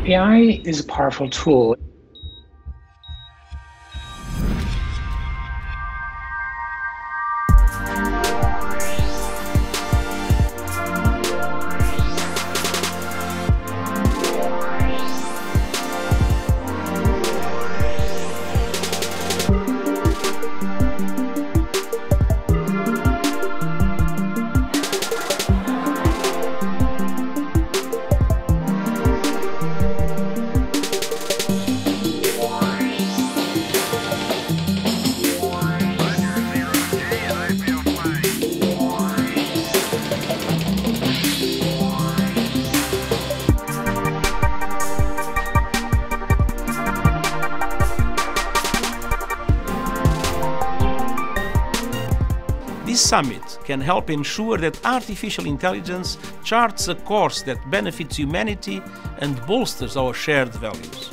AI is a powerful tool. This summit can help ensure that artificial intelligence charts a course that benefits humanity and bolsters our shared values.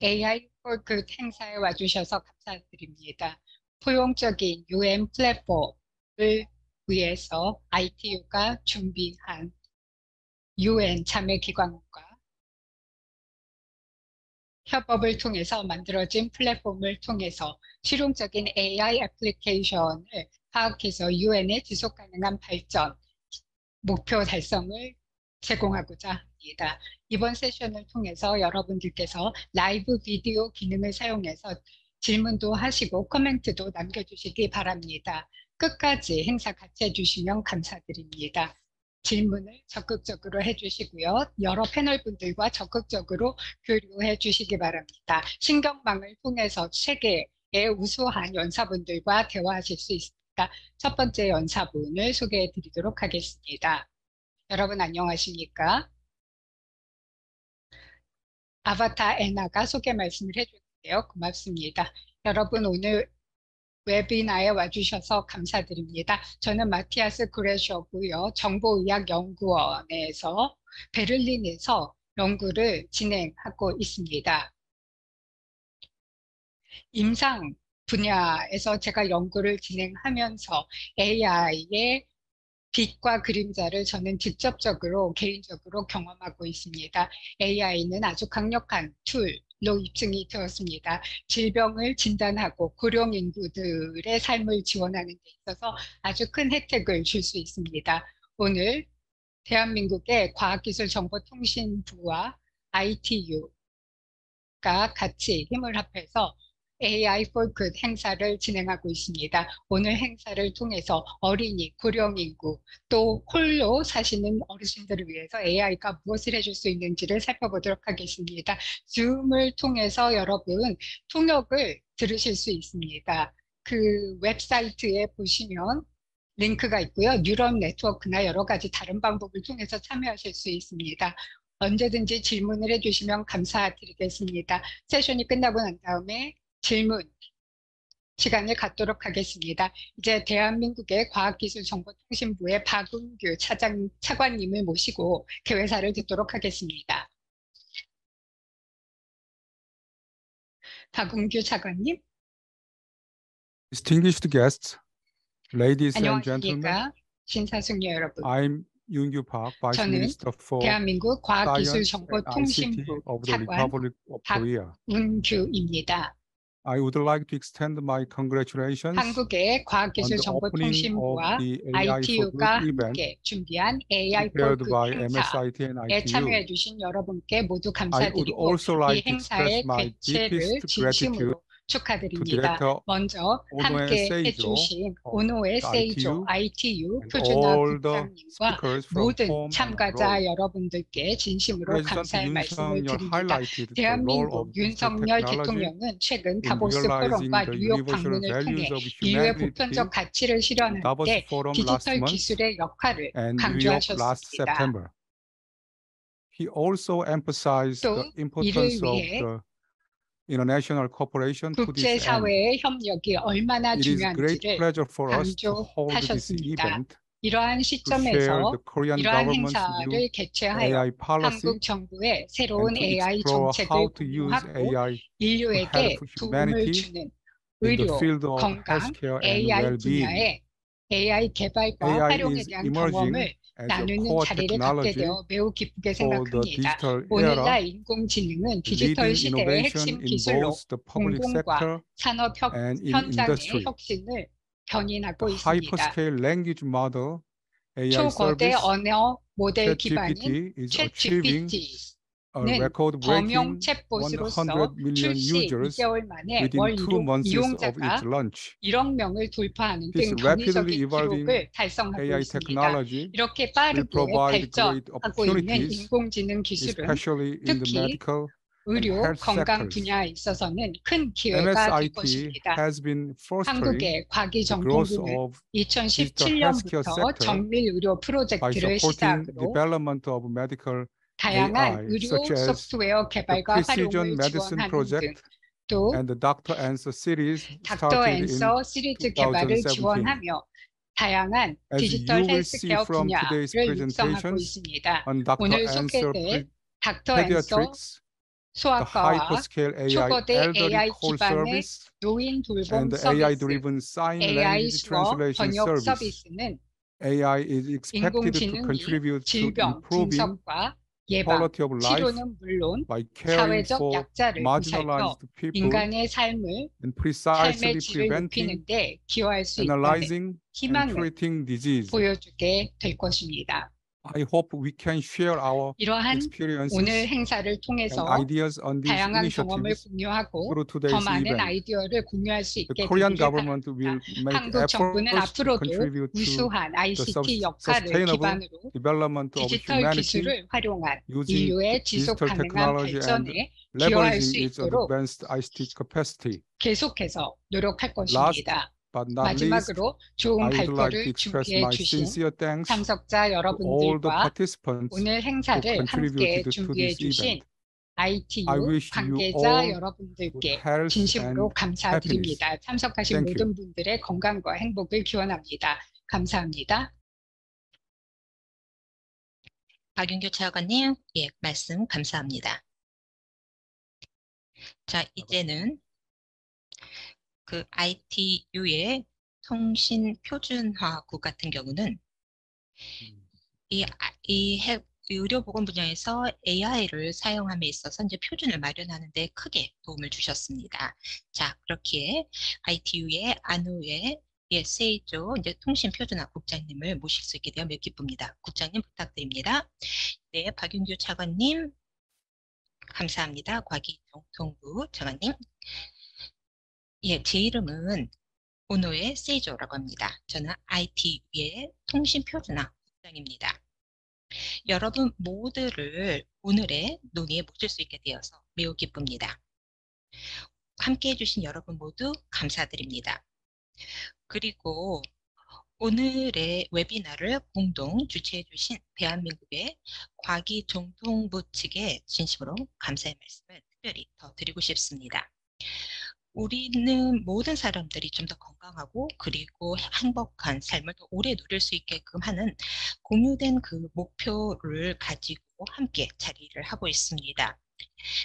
AI for Good 행사에 와주셔서 감사드립니다. 포용적인 UN 플랫폼을 위해서 ITU가 준비한 UN 자매기관과 협업을 통해서 만들어진 플랫폼을 통해서 실용적인 AI 애플리케이션을 파악해서 UN의 지속가능한 발전 목표 달성을 제공하고자 합니다. 이번 세션을 통해서 여러분들께서 라이브 비디오 기능을 사용해서 질문도 하시고 코멘트도 남겨주시기 바랍니다. 끝까지 행사 같이 해주시면 감사드립니다. 질문을 적극적으로 해주시고요. 여러 패널분들과 적극적으로 교류해 주시기 바랍니다. 신경망을 통해서 세계의 우수한 연사분들과 대화하실 수 있습니다. 첫 번째 연사분을 소개해 드리도록 하겠습니다. 여러분 안녕하십니까? 아바타 애나가 소개 말씀을 해주세요. 고맙습니다. 여러분 오늘 웨비나에 와주셔서 감사드립니다. 저는 마티아스 그레셔고요. 정보의학연구원에서 베를린에서 연구를 진행하고 있습니다. 임상 분야에서 제가 연구를 진행하면서 AI의 빛과 그림자를 저는 직접적으로 개인적으로 경험하고 있습니다. AI는 아주 강력한 툴로 입증이 되었습니다. 질병을 진단하고 고령 인구들의 삶을 지원하는 데 있어서 아주 큰 혜택을 줄 수 있습니다. 오늘 대한민국의 과학기술정보통신부와 ITU가 같이 힘을 합해서 AI for Good 행사를 진행하고 있습니다. 오늘 행사를 통해서 어린이, 고령 인구, 또 홀로 사시는 어르신들을 위해서 AI가 무엇을 해줄 수 있는지를 살펴보도록 하겠습니다. 줌을 통해서 여러분 통역을 들으실 수 있습니다. 그 웹사이트에 보시면 링크가 있고요. 뉴런 네트워크나 여러 가지 다른 방법을 통해서 참여하실 수 있습니다. 언제든지 질문을 해주시면 감사드리겠습니다. 세션이 끝나고 난 다음에 질문 시간을 갖도록 하겠습니다. 이제 대한민국의 과학기술정보통신부의 박은규 차관님을 모시고 개회사를 듣도록 하겠습니다. 박은규 차관님. Distinguished guests, ladies and gentlemen, 안녕하십니까? 신사숙녀 여러분. I'm Yoon-Gyu Park, Vice Minister for 대한민국 Science and 과학기술정보통신부 ICT of the 차관 Republic of Korea. 박은규입니다. I would like to extend my congratulations 한국의 과학기술정보통신부와 ITU가 함께 준비한 AI for Good 행사에 참여해 주신 여러분께 모두 감사드리고 이 행사의 개최를 진심으로 축하드립니다. 먼저 함께 해주신 오노에 세이조, ITU, 표준화 국장님과 모든 참가자 여러분들께 진심으로 감사의 말씀을 드립니다. 대한민국 윤석열 대통령은 최근 다보스 포럼과 뉴욕 방문을 통해 인류의 보편적 가치를 실현하는 데 디지털 기술의 역할을 강조하셨습니다. He also emphasized the importance of the international cooperation to this end. 국제사회의 협력이 얼마나 It is great 중요한지를 pleasure for us to hold this 강조하셨습니다. event 이러한 to share 시점에서 the Korean 이러한 government's 행사를 new 개최하여 AI policy 한국 정부의 새로운 and to AI explore 정책을 how to use 공유하고 AI to 인류에게 help 도움을 humanity 주는 in the 의료, field of 건강, healthcare and AI well-being. 분야의 AI 개발과 AI 활용에 is 대한 emerging 경험을 as a 나누는 core 자리를 갖게 technology 되어 매우 기쁘게 for the 생각합니다. digital era, 오늘날 인공지능은 디지털 leading 시대의 innovation 핵심 in 기술로 both the public 공공과 sector 산업 and in 현장의 industry. 혁신을 견인하고 The 있습니다. hyperscale language model AI 초거대 service 언어 모델 기반인 ChatGPT is achieving a 챗GPT는 범용 record-breaking 챗봇으로서 100 million 출시 users 2개월 만에 within 월 2 months of 이용자가 its launch. 1억 명을 돌파하는 This 등 rapidly 경이적인 evolving 기록을 달성하고 AI 있습니다. technology 이렇게 will 빠르게 provide great 발전하고 있는 opportunities, 인공지능 기술은 especially in the 특히 medical and 의료, health 건강 sectors. 분야에 있어서는 큰 기회가 될 MSIT 것입니다. has been fostering 한국의 the growth 과기정통부는 of digital healthcare 2017년부터 sector 정밀 의료 by 프로젝트를 supporting 시작으로 development of medical 다양한 AI, 의료 such as 소프트웨어 the 개발과 Precision 활용을 Medicine 지원하는 등 Project 또 and the Dr. Answer series 닥터 started in 앤서 시리즈 개발을 2017. 지원하며 다양한 As 디지털 you will see 헬스케어 from today's 분야를 육성하고 presentations 있습니다. on Dr. 오늘 Answer 소개될 닥터 앤서 Pediatrics, the 소아과와 hyperscale AI 초거대 elderly AI call 기반의 service, 노인 돌봄 and the 서비스, AI-driven sign AI language 수어 translation 번역 service. 서비스는 AI is expected to 인공지능이 contribute to 질병 improving 분석과 예방, quality of life 치료는 물론 by caring 사회적 for 약자를 보살펴 marginalized people 인간의 삶의 and precisely 질을 preventing, 높이는 데 기여할 수 있다는 analyzing, and 희망을 treating disease. 보여주게 될 것입니다. I hope we can share our 이러한 experiences 오늘 행사를 and 통해서 ideas on these 다양한 경험을 initiatives 공유하고 through 더 today's 많은 event. 아이디어를 공유할 수 The 있게 Korean 되기를 government 바랍니다. will make 한국 정부는 efforts to 앞으로도 contribute to 우수한 the ICT 역할을 sustainable 기반으로 development of 디지털 humanity 기술을 활용한 using 인류의 지속 digital 가능한 technology and 발전에 기여할 수 leveraging its 있도록 advanced ICT capacity. 계속해서 노력할 Last 것입니다. but not least, 마지막으로 좋은 I would like to 발표를 express 준비해 my 주신 sincere thanks 참석자 to all the 여러분들과 participants 오늘 who 행사를 함께 contributed to 준비해 this 주신 event. I ITU wish you 관계자 all good 여러분들께 health 진심으로 and 감사드립니다. 참석하신 Thank you. 모든 분들의 건강과 행복을 기원합니다. 감사합니다. 박윤규 차관님, 예, 말씀 감사합니다. 자, 이제는 그 ITU의 통신 표준화국 같은 경우는 의료보건 분야에서 AI를 사용함에 있어서 이제 표준을 마련하는 데 크게 도움을 주셨습니다. 자, 그렇기에 ITU의 안우의 세이조 이제 통신 표준화 국장님을 모실 수 있게 되어 매우 기쁩니다. 국장님 부탁드립니다. 네, 박윤규 차관님 감사합니다. 과기정통부 차관님. 예, 제 이름은 오노의 세이조라고 합니다. 저는 ITU의 통신 표준화 국장입니다. 여러분 모두를 오늘의 논의에 모실 수 있게 되어서 매우 기쁩니다. 함께 해주신 여러분 모두 감사드립니다. 그리고 오늘의 웨비나를 공동 주최해 주신 대한민국의 과기정통부 측에 진심으로 감사의 말씀을 특별히 더 드리고 싶습니다. 우리는 모든 사람들이 좀 더 건강하고 그리고 행복한 삶을 더 오래 누릴 수 있게끔 하는 공유된 그 목표를 가지고 함께 자리를 하고 있습니다.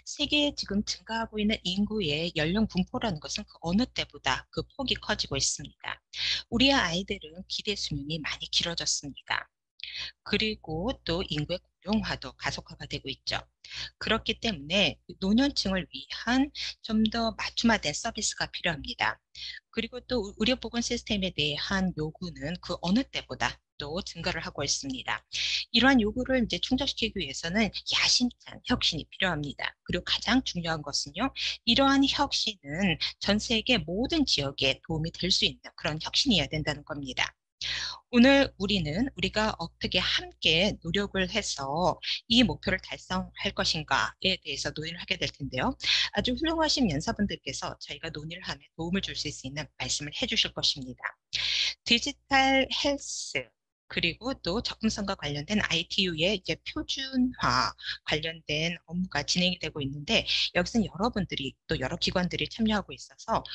세계에 지금 증가하고 있는 인구의 연령 분포라는 것은 그 어느 때보다 그 폭이 커지고 있습니다. 우리의 아이들은 기대 수명이 많이 길어졌습니다. 그리고 또 인구의 고령화도 가속화가 되고 있죠. 그렇기 때문에 노년층을 위한 좀 더 맞춤화된 서비스가 필요합니다. 그리고 또 의료보건 시스템에 대한 요구는 그 어느 때보다 또 증가를 하고 있습니다. 이러한 요구를 이제 충족시키기 위해서는 야심찬 혁신이 필요합니다. 그리고 가장 중요한 것은요, 이러한 혁신은 전 세계 모든 지역에 도움이 될 수 있는 그런 혁신이어야 된다는 겁니다. 오늘 우리가 어떻게 함께 노력을 해서 이 목표를 달성할 것인가에 대해서 논의를 하게 될 텐데요. 아주 훌륭하신 연사분들께서 저희가 논의를 하면 도움을 줄 수 있는 말씀을 해주실 것입니다. 디지털 헬스 그리고 또 접근성과 관련된 ITU의 이제 표준화 관련된 업무가 진행이 되고 있는데 여기서는 여러분들이 또 여러 기관들이 참여하고 있어서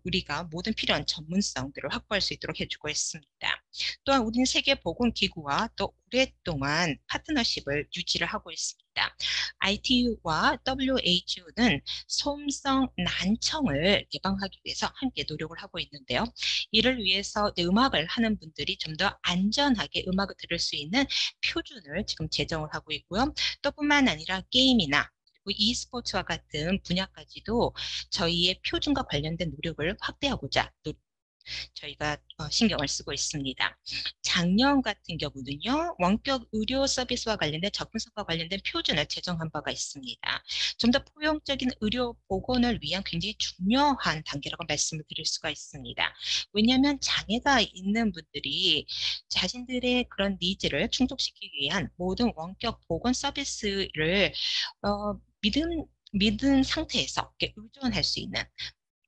우리가 모든 필요한 전문성들을 확보할 수 있도록 해주고 있습니다. 또한 우리는 세계보건기구와 또 오랫동안 파트너십을 유지를 하고 있습니다. ITU와 WHO는 소음성 난청을 예방하기 위해서 함께 노력을 하고 있는데요. 이를 위해서 음악을 하는 분들이 좀 더 안전하게 음악을 들을 수 있는 표준을 지금 제정을 하고 있고요. 또 뿐만 아니라 게임이나 e스포츠와 같은 분야까지도 저희의 표준과 관련된 노력을 확대하고자 저희가 신경을 쓰고 있습니다. 작년 같은 경우는요, 원격 의료 서비스와 관련된 접근성과 관련된 표준을 제정한 바가 있습니다. 좀 더 포용적인 의료 보건을 위한 굉장히 중요한 단계라고 말씀을 드릴 수가 있습니다. 왜냐하면 장애가 있는 분들이 자신들의 그런 니즈를 충족시키기 위한 모든 원격 보건 서비스를 믿은 상태에서 의존할 수 있는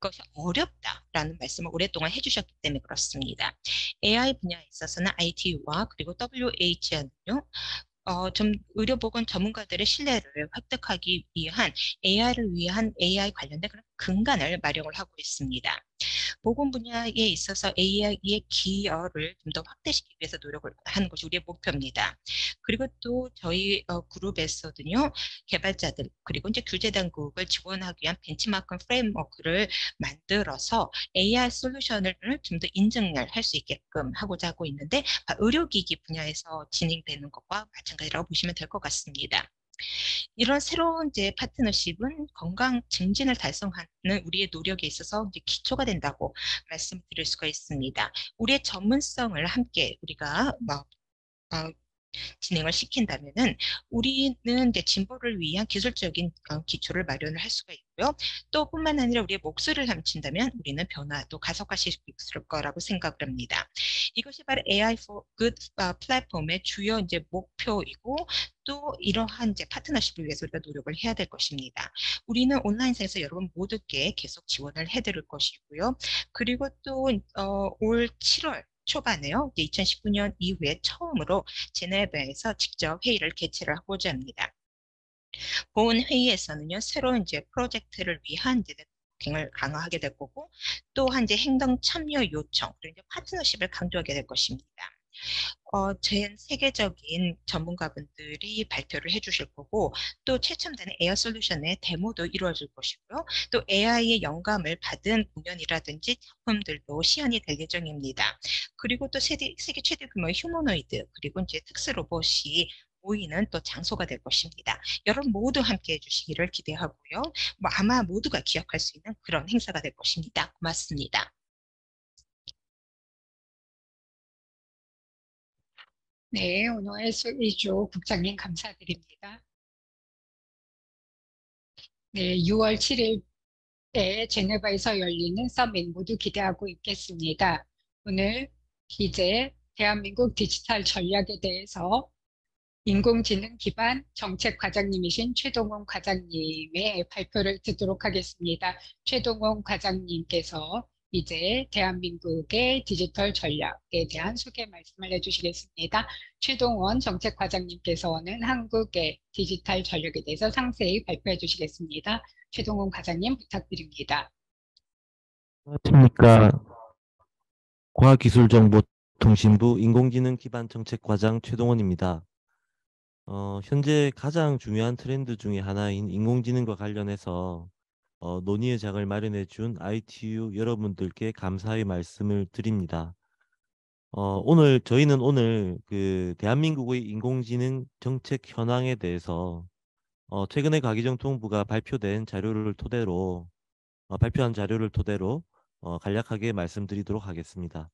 것이 어렵다라는 말씀을 오랫동안 해주셨기 때문에 그렇습니다. AI 분야에 있어서는 ITU와 그리고 WHO는요, 좀 의료보건 전문가들의 신뢰를 획득하기 위한 AI를 위한 AI 관련된 그런 근간을 마련을 하고 있습니다. 보건 분야에 있어서 AI의 기여를 좀 더 확대시키기 위해서 노력을 하는 것이 우리의 목표입니다. 그리고 또 저희 그룹에서는요, 개발자들 그리고 이제 규제 당국을 지원하기 위한 벤치마크 프레임워크를 만들어서 AI 솔루션을 좀 더 인증을 할 수 있게끔 하고자 하고 있는데 의료기기 분야에서 진행되는 것과 마찬가지라고 보시면 될 것 같습니다. 이런 새로운 이제 파트너십은 건강 증진을 달성하는 우리의 노력에 있어서 이제 기초가 된다고 말씀드릴 수가 있습니다. 우리의 전문성을 함께 우리가 진행을 시킨다면은 우리는 이제 진보를 위한 기술적인 기초를 마련을 할 수가 있고요. 또 뿐만 아니라 우리의 목소리를 함친다면 우리는 변화도 가속화시킬 수 있을 거라고 생각을 합니다. 이것이 바로 AI for Good 플랫폼의 주요 이제 목표이고 또 이러한 이제 파트너십을 위해서 우리가 노력을 해야 될 것입니다. 우리는 온라인상에서 여러분 모두께 계속 지원을 해드릴 것이고요. 그리고 또 올 7월 초반에요. 2019년 이후에 처음으로 제네바에서 직접 회의를 개최를 하고자 합니다. 본 회의에서는요, 새로운 이제 프로젝트를 위한 이제 을 강화하게 될 거고, 또한 이제 행동 참여 요청, 그리고 파트너십을 강조하게 될 것입니다. 전 세계적인 전문가분들이 발표를 해주실 거고 또 최첨단의 AI 솔루션의 데모도 이루어질 것이고요. 또 AI의 영감을 받은 공연이라든지 작품들도 시연이 될 예정입니다. 그리고 또 세계 최대 규모의 휴머노이드 그리고 이제 특수 로봇이 모이는 또 장소가 될 것입니다. 여러분 모두 함께 해주시기를 기대하고요. 아마 모두가 기억할 수 있는 그런 행사가 될 것입니다. 고맙습니다. 네, 오늘 이주 국장님 감사드립니다. 네, 6월 7일에 제네바에서 열리는 서밋 모두 기대하고 있겠습니다. 오늘 이제 대한민국 디지털 전략에 대해서 인공지능 기반 정책 과장님이신 최동원 과장님의 발표를 듣도록 하겠습니다. 최동원 과장님께서 이제 대한민국의 디지털 전략에 대한 소개 말씀을 해주시겠습니다. 최동원 정책과장님께서는 한국의 디지털 전략에 대해서 상세히 발표해 주시겠습니다. 최동원 과장님 부탁드립니다. 안녕하십니까. 과학기술정보통신부 인공지능 기반 정책과장 최동원입니다. 현재 가장 중요한 트렌드 중에 하나인 인공지능과 관련해서 논의의 장을 마련해 준 ITU 여러분들께 감사의 말씀을 드립니다. 저희는 오늘 그 대한민국의 인공지능 정책 현황에 대해서 최근에 과기정통부가 발표한 자료를 토대로 간략하게 말씀드리도록 하겠습니다.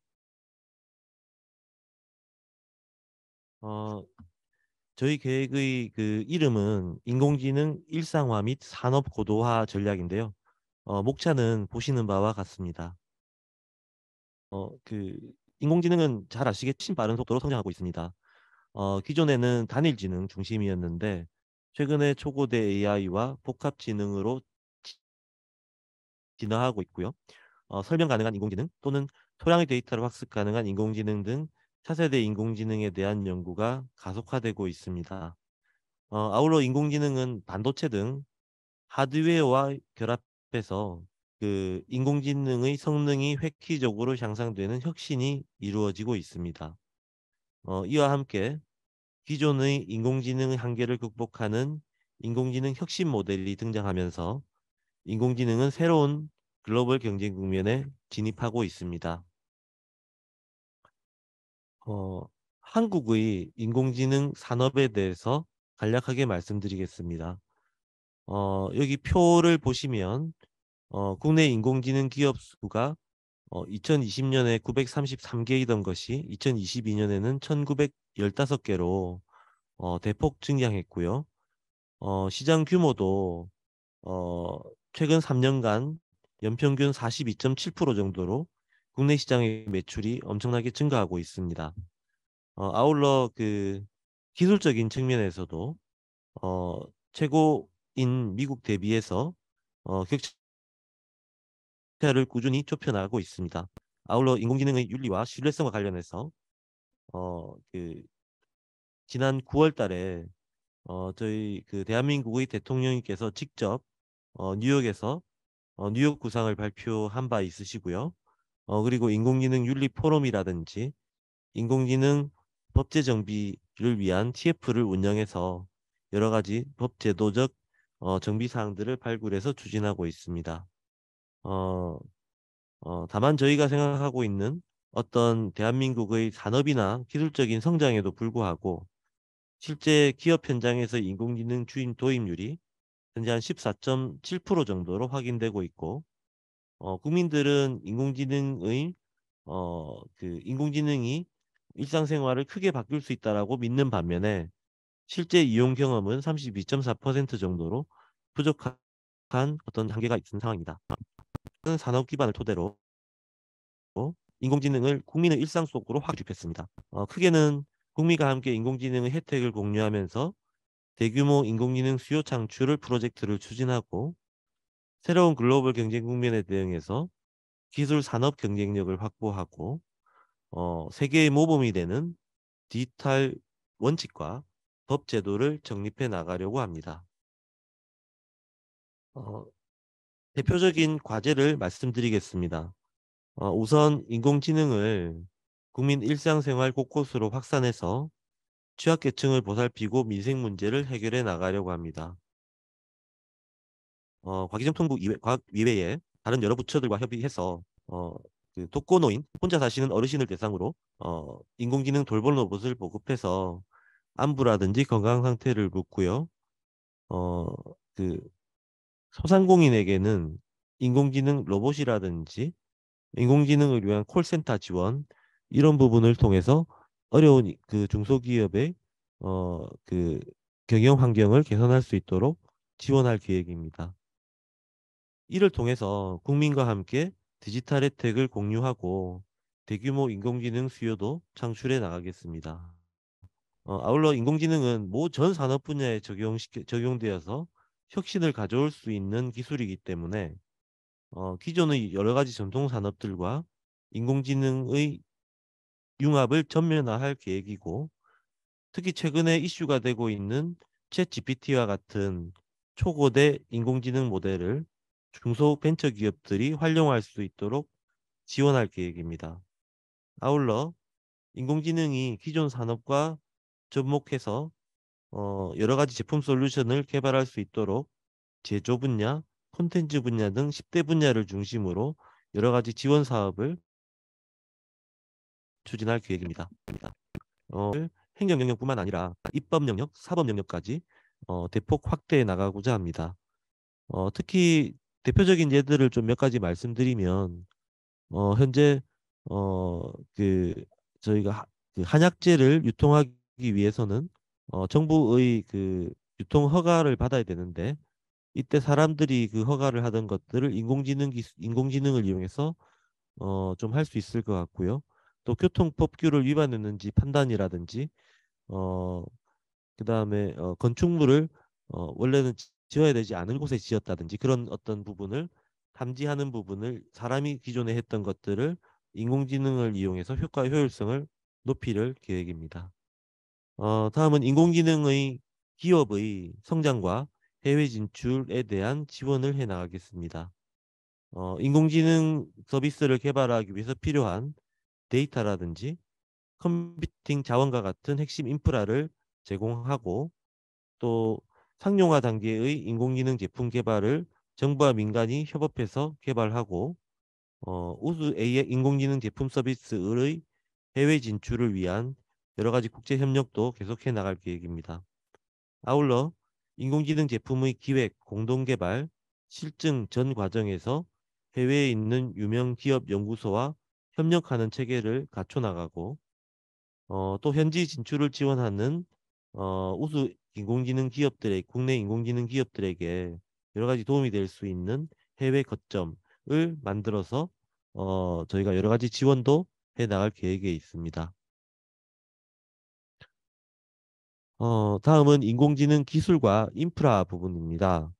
저희 계획의 그 이름은 인공지능 일상화 및 산업 고도화 전략인데요. 목차는 보시는 바와 같습니다. 인공지능은 잘 아시겠지만 빠른 속도로 성장하고 있습니다. 기존에는 단일지능 중심이었는데 최근에 초고대 AI와 복합지능으로 진화하고 있고요. 설명 가능한 인공지능 또는 토양의 데이터를 학습 가능한 인공지능 등 차세대 인공지능에 대한 연구가 가속화되고 있습니다. 아울러 인공지능은 반도체 등 하드웨어와 결합해서 그 인공지능의 성능이 획기적으로 향상되는 혁신이 이루어지고 있습니다. 이와 함께 기존의 인공지능 한계를 극복하는 인공지능 혁신 모델이 등장하면서 인공지능은 새로운 글로벌 경쟁 국면에 진입하고 있습니다. 한국의 인공지능 산업에 대해서 간략하게 말씀드리겠습니다. 여기 표를 보시면 국내 인공지능 기업 수가 2020년에 933개이던 것이 2022년에는 1915개로 대폭 증량했고요. 시장 규모도 최근 3년간 연평균 42.7% 정도로 국내 시장의 매출이 엄청나게 증가하고 있습니다. 아울러 그 기술적인 측면에서도 최고인 미국 대비해서 격차를 꾸준히 좁혀나가고 있습니다. 아울러 인공지능의 윤리와 신뢰성과 관련해서 그 지난 9월 달에 저희 그 대한민국의 대통령님께서 직접 뉴욕에서 뉴욕 구상을 발표한 바 있으시고요. 그리고 인공지능 윤리 포럼이라든지 인공지능 법제 정비를 위한 TF를 운영해서 여러 가지 법제도적 정비 사항들을 발굴해서 추진하고 있습니다. 다만 저희가 생각하고 있는 어떤 대한민국의 산업이나 기술적인 성장에도 불구하고 실제 기업 현장에서 인공지능 주임 도입률이 현재 한 14.7% 정도로 확인되고 있고, 국민들은 인공지능이 일상생활을 크게 바꿀 수 있다라고 믿는 반면에 실제 이용 경험은 32.4% 정도로 부족한 어떤 한계가 있는 상황입니다. 산업 기반을 토대로 인공지능을 국민의 일상 속으로 확 주입했습니다. 크게는 국민과 함께 인공지능의 혜택을 공유하면서 대규모 인공지능 수요 창출을 프로젝트를 추진하고 새로운 글로벌 경쟁 국면에 대응해서 기술 산업 경쟁력을 확보하고 세계의 모범이 되는 디지털 원칙과 법 제도를 정립해 나가려고 합니다. 대표적인 과제를 말씀드리겠습니다. 우선 인공지능을 국민 일상생활 곳곳으로 확산해서 취약계층을 보살피고 민생 문제를 해결해 나가려고 합니다. 과기정통부 과학위회에 다른 여러 부처들과 협의해서 그 독거노인, 혼자 사시는 어르신을 대상으로 인공지능 돌봄 로봇을 보급해서 안부라든지 건강 상태를 묻고요. 그 소상공인에게는 인공지능 로봇이라든지 인공지능을 위한 콜센터 지원 이런 부분을 통해서 어려운 그 중소기업의 그 경영 환경을 개선할 수 있도록 지원할 계획입니다. 이를 통해서 국민과 함께 디지털 혜택을 공유하고 대규모 인공지능 수요도 창출해 나가겠습니다. 아울러 인공지능은 전 산업 분야에 적용되어서 혁신을 가져올 수 있는 기술이기 때문에 기존의 여러 가지 전통 산업들과 인공지능의 융합을 전면화할 계획이고, 특히 최근에 이슈가 되고 있는 챗GPT와 같은 초고대 인공지능 모델을 중소벤처기업들이 활용할 수 있도록 지원할 계획입니다. 아울러 인공지능이 기존 산업과 접목해서 여러 가지 제품 솔루션을 개발할 수 있도록 제조 분야, 콘텐츠 분야 등 10대 분야를 중심으로 여러 가지 지원 사업을 추진할 계획입니다. 행정 영역뿐만 아니라 입법 영역, 사법 영역까지 대폭 확대해 나가고자 합니다. 특히 대표적인 예들을 좀 몇 가지 말씀드리면 현재 저희가 그 한약재를 유통하기 위해서는 정부의 그 유통 허가를 받아야 되는데, 이때 사람들이 그 허가를 하던 것들을 인공지능을 이용해서 좀 할 수 있을 것 같고요. 또 교통법규를 위반했는지 판단이라든지 그다음에 건축물을 원래는 지어야 되지 않을 곳에 지었다든지 그런 어떤 부분을 탐지하는 부분을 사람이 기존에 했던 것들을 인공지능을 이용해서 효율성을 높일 계획입니다. 다음은 인공지능의 기업의 성장과 해외 진출에 대한 지원을 해 나가겠습니다. 인공지능 서비스를 개발하기 위해서 필요한 데이터라든지 컴퓨팅 자원과 같은 핵심 인프라를 제공하고 또 상용화 단계의 인공지능 제품 개발을 정부와 민간이 협업해서 개발하고 우수 AI 인공지능 제품 서비스의 해외 진출을 위한 여러 가지 국제 협력도 계속해 나갈 계획입니다. 아울러 인공지능 제품의 기획, 공동 개발, 실증 전 과정에서 해외에 있는 유명 기업 연구소와 협력하는 체계를 갖춰 나가고 또 현지 진출을 지원하는 우수 인공지능 기업들의 국내 인공지능 기업들에게 여러 가지 도움이 될 수 있는 해외 거점을 만들어서 저희가 여러 가지 지원도 해 나갈 계획에 있습니다. 다음은 인공지능 기술과 인프라 부분입니다.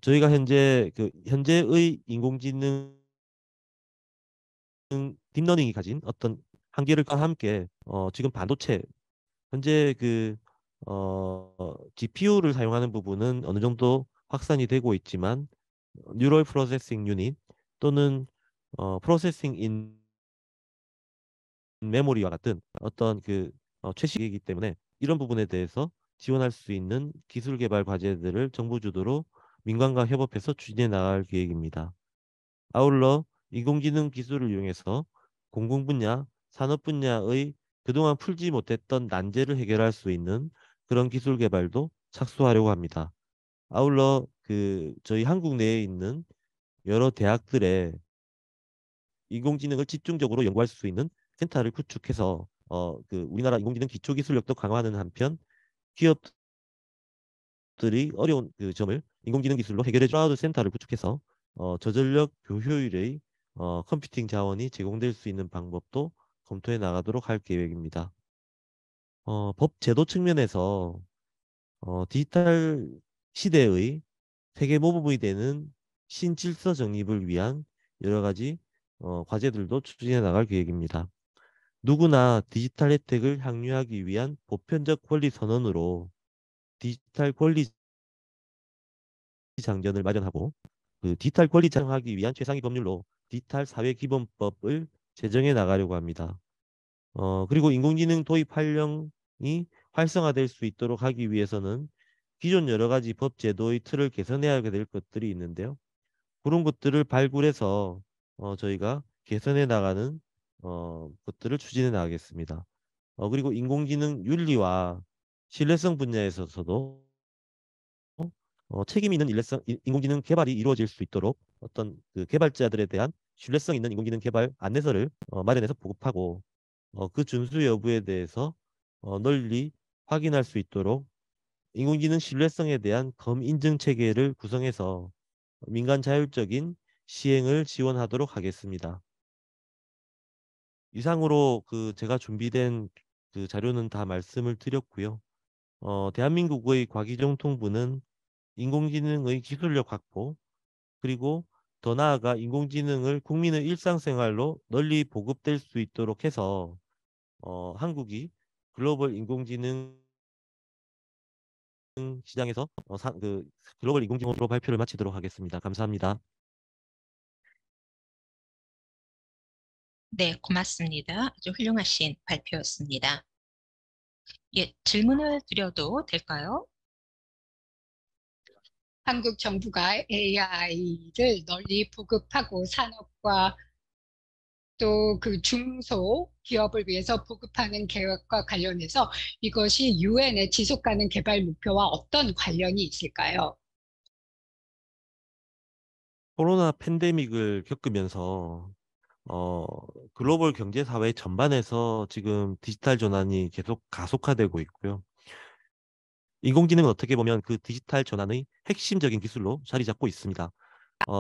저희가 현재의 인공지능 딥러닝이 가진 어떤 한계를과 함께 지금 반도체 현재 GPU를 사용하는 부분은 어느 정도 확산이 되고 있지만 뉴럴 프로세싱 유닛 또는 프로세싱 인 메모리와 같은 어떤 최신이기 때문에 이런 부분에 대해서 지원할 수 있는 기술 개발 과제들을 정부 주도로 민간과 협업해서 추진해 나갈 계획입니다. 아울러 인공지능 기술을 이용해서 공공 분야, 산업 분야의 그동안 풀지 못했던 난제를 해결할 수 있는 그런 기술 개발도 착수하려고 합니다. 아울러 저희 한국 내에 있는 여러 대학들의 인공지능을 집중적으로 연구할 수 있는 센터를 구축해서 우리나라 인공지능 기초기술력도 강화하는 한편 기업들이 어려운 점을 인공지능 기술로 해결해 주는 센터를 구축해서 저전력 교효율의 컴퓨팅 자원이 제공될 수 있는 방법도 검토해 나가도록 할 계획입니다. 법 제도 측면에서 디지털 시대의 세계 모범이 되는 신질서 정립을 위한 여러 가지 과제들도 추진해 나갈 계획입니다. 누구나 디지털 혜택을 향유하기 위한 보편적 권리 선언으로 디지털 권리 장전을 마련하고 디지털 권리 장하기 위한 최상위 법률로 디지털 사회기본법을 제정해 나가려고 합니다. 그리고 인공지능 도입 활용이 활성화될 수 있도록 하기 위해서는 기존 여러 가지 법 제도의 틀을 개선해야 될 것들이 있는데요. 그런 것들을 발굴해서 저희가 개선해 나가는 것들을 추진해 나가겠습니다. 그리고 인공지능 윤리와 신뢰성 분야에서도 책임 있는 인공지능 개발이 이루어질 수 있도록 어떤 개발자들에 대한 신뢰성 있는 인공지능 개발 안내서를 마련해서 보급하고 그 준수 여부에 대해서 널리 확인할 수 있도록 인공지능 신뢰성에 대한 검인증 체계를 구성해서 민간 자율적인 시행을 지원하도록 하겠습니다. 이상으로 제가 준비된 자료는 다 말씀을 드렸고요. 대한민국의 과기정통부는 인공지능의 기술력 확보, 그리고 더 나아가 인공지능을 국민의 일상생활로 널리 보급될 수 있도록 해서 한국이 글로벌 인공지능 시장에서 글로벌 인공지능으로 발표를 마치도록 하겠습니다. 감사합니다. 네, 고맙습니다. 아주 훌륭하신 발표였습니다. 예, 질문을 드려도 될까요? 한국 정부가 AI를 널리 보급하고 산업과 또 중소 기업을 위해서 보급하는 계획과 관련해서 이것이 유엔의 지속 가능 개발 목표와 어떤 관련이 있을까요? 코로나 팬데믹을 겪으면서 글로벌 경제 사회 전반에서 지금 디지털 전환이 계속 가속화되고 있고요. 인공지능은 어떻게 보면 그 디지털 전환의 핵심적인 기술로 자리 잡고 있습니다.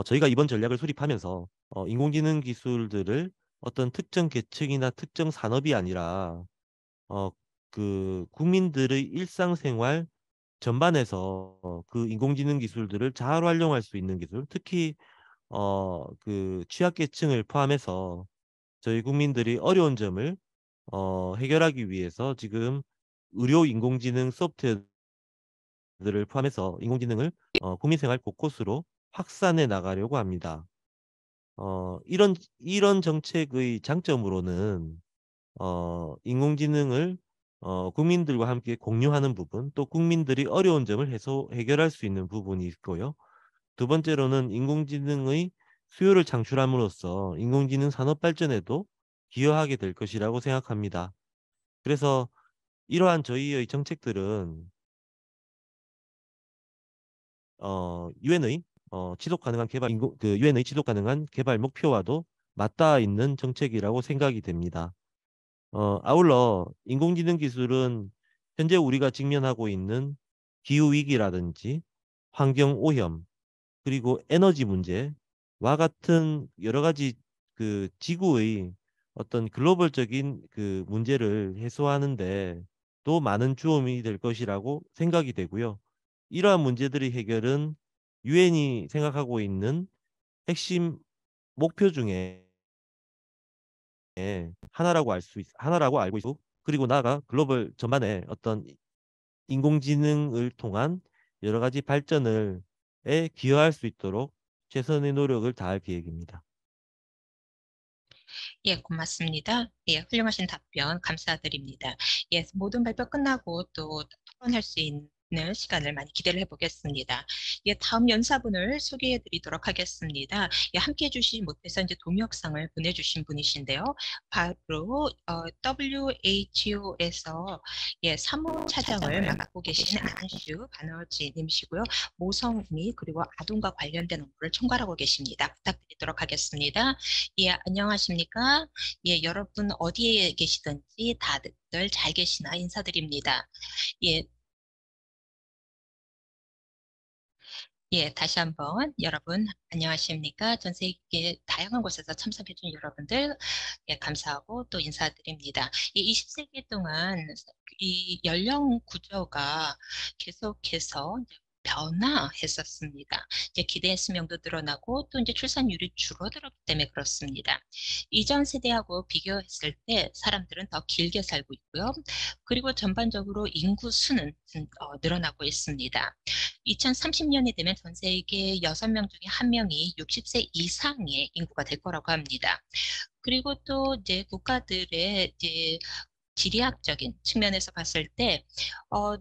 저희가 이번 전략을 수립하면서 인공지능 기술들을 어떤 특정 계층이나 특정 산업이 아니라 국민들의 일상생활 전반에서 그 인공지능 기술들을 잘 활용할 수 있는 기술, 특히 취약계층을 포함해서 저희 국민들이 어려운 점을 해결하기 위해서 지금 의료 인공지능 소프트웨어들을 포함해서 인공지능을 국민생활 곳곳으로 확산해 나가려고 합니다. 이런 정책의 장점으로는 인공지능을 국민들과 함께 공유하는 부분, 또 국민들이 어려운 점을 해결할 수 있는 부분이 있고요. 두 번째로는 인공지능의 수요를 창출함으로써 인공지능 산업 발전에도 기여하게 될 것이라고 생각합니다. 그래서 이러한 저희의 정책들은 유엔의 지속 가능한 개발 유엔의 지속 가능한 개발 목표와도 맞닿아 있는 정책이라고 생각이 됩니다. 아울러 인공지능 기술은 현재 우리가 직면하고 있는 기후 위기라든지 환경 오염, 그리고 에너지 문제와 같은 여러 가지 그 지구의 어떤 글로벌적인 그 문제를 해소하는데 또 많은 주범이 될 것이라고 생각이 되고요. 이러한 문제들의 해결은 유엔이 생각하고 있는 핵심 목표 중에 하나라고 알고 있고, 그리고 나아가 글로벌 전반에 어떤 인공지능을 통한 여러 가지 발전을 기여할 수 있도록 최선의 노력을 다할 계획입니다. 예, 고맙습니다. 예, 훌륭하신 답변 감사드립니다. 예, 모든 발표 끝나고 또 토론할 수 있는 시간을 많이 기대를 해보겠습니다. 예, 다음 연사분을 소개해 드리도록 하겠습니다. 예, 함께 해주신 못해서 이제 동역상을 보내주신 분이신데요. 바로 WHO에서 예, 사무차장을 맡고 계신 안슈 바너지님이시고요. 모성미 그리고 아동과 관련된 업무를 총괄하고 계십니다. 부탁드리도록 하겠습니다. 예, 안녕하십니까? 예, 여러분 어디에 계시든지 다들 잘 계시나 인사드립니다. 예, 예, 다시 한번 여러분 안녕하십니까? 전 세계 다양한 곳에서 참석해준 여러분들 예, 감사하고 또 인사드립니다. 이 20세기 동안 이 연령 구조가 계속해서 변화했었습니다. 이제 기대 수명도 늘어나고 또 이제 출산율이 줄어들었기 때문에 그렇습니다. 이전 세대하고 비교했을 때 사람들은 더 길게 살고 있고요. 그리고 전반적으로 인구 수는 늘어나고 있습니다. 2030년이 되면 전 세계 6명 중에 1명이 60세 이상의 인구가 될 거라고 합니다. 그리고 또 이제 국가들의 이제 지리학적인 측면에서 봤을 때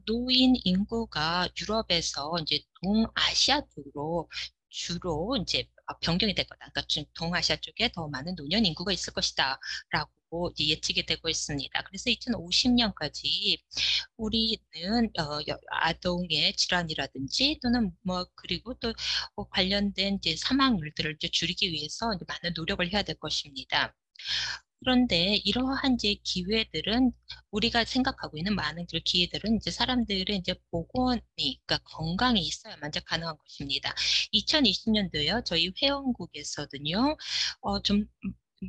노인 인구가 유럽에서 이제 동아시아 쪽으로 주로 이제 변경이 될 거다. 그러니까 지금 동아시아 쪽에 더 많은 노년 인구가 있을 것이다라고 예측이 되고 있습니다. 그래서 2050년까지 우리는 아동의 질환이라든지 또는 뭐 그리고 또 관련된 이제 사망률들을 이제 줄이기 위해서 이제 많은 노력을 해야 될 것입니다. 그런데 이러한 이제 기회들은 우리가 생각하고 있는 많은 그 기회들은 이제 사람들의 이제 보건이 그러니까 건강이 있어야만 이제 가능한 것입니다. 2020년도에요. 저희 회원국에서는요. 좀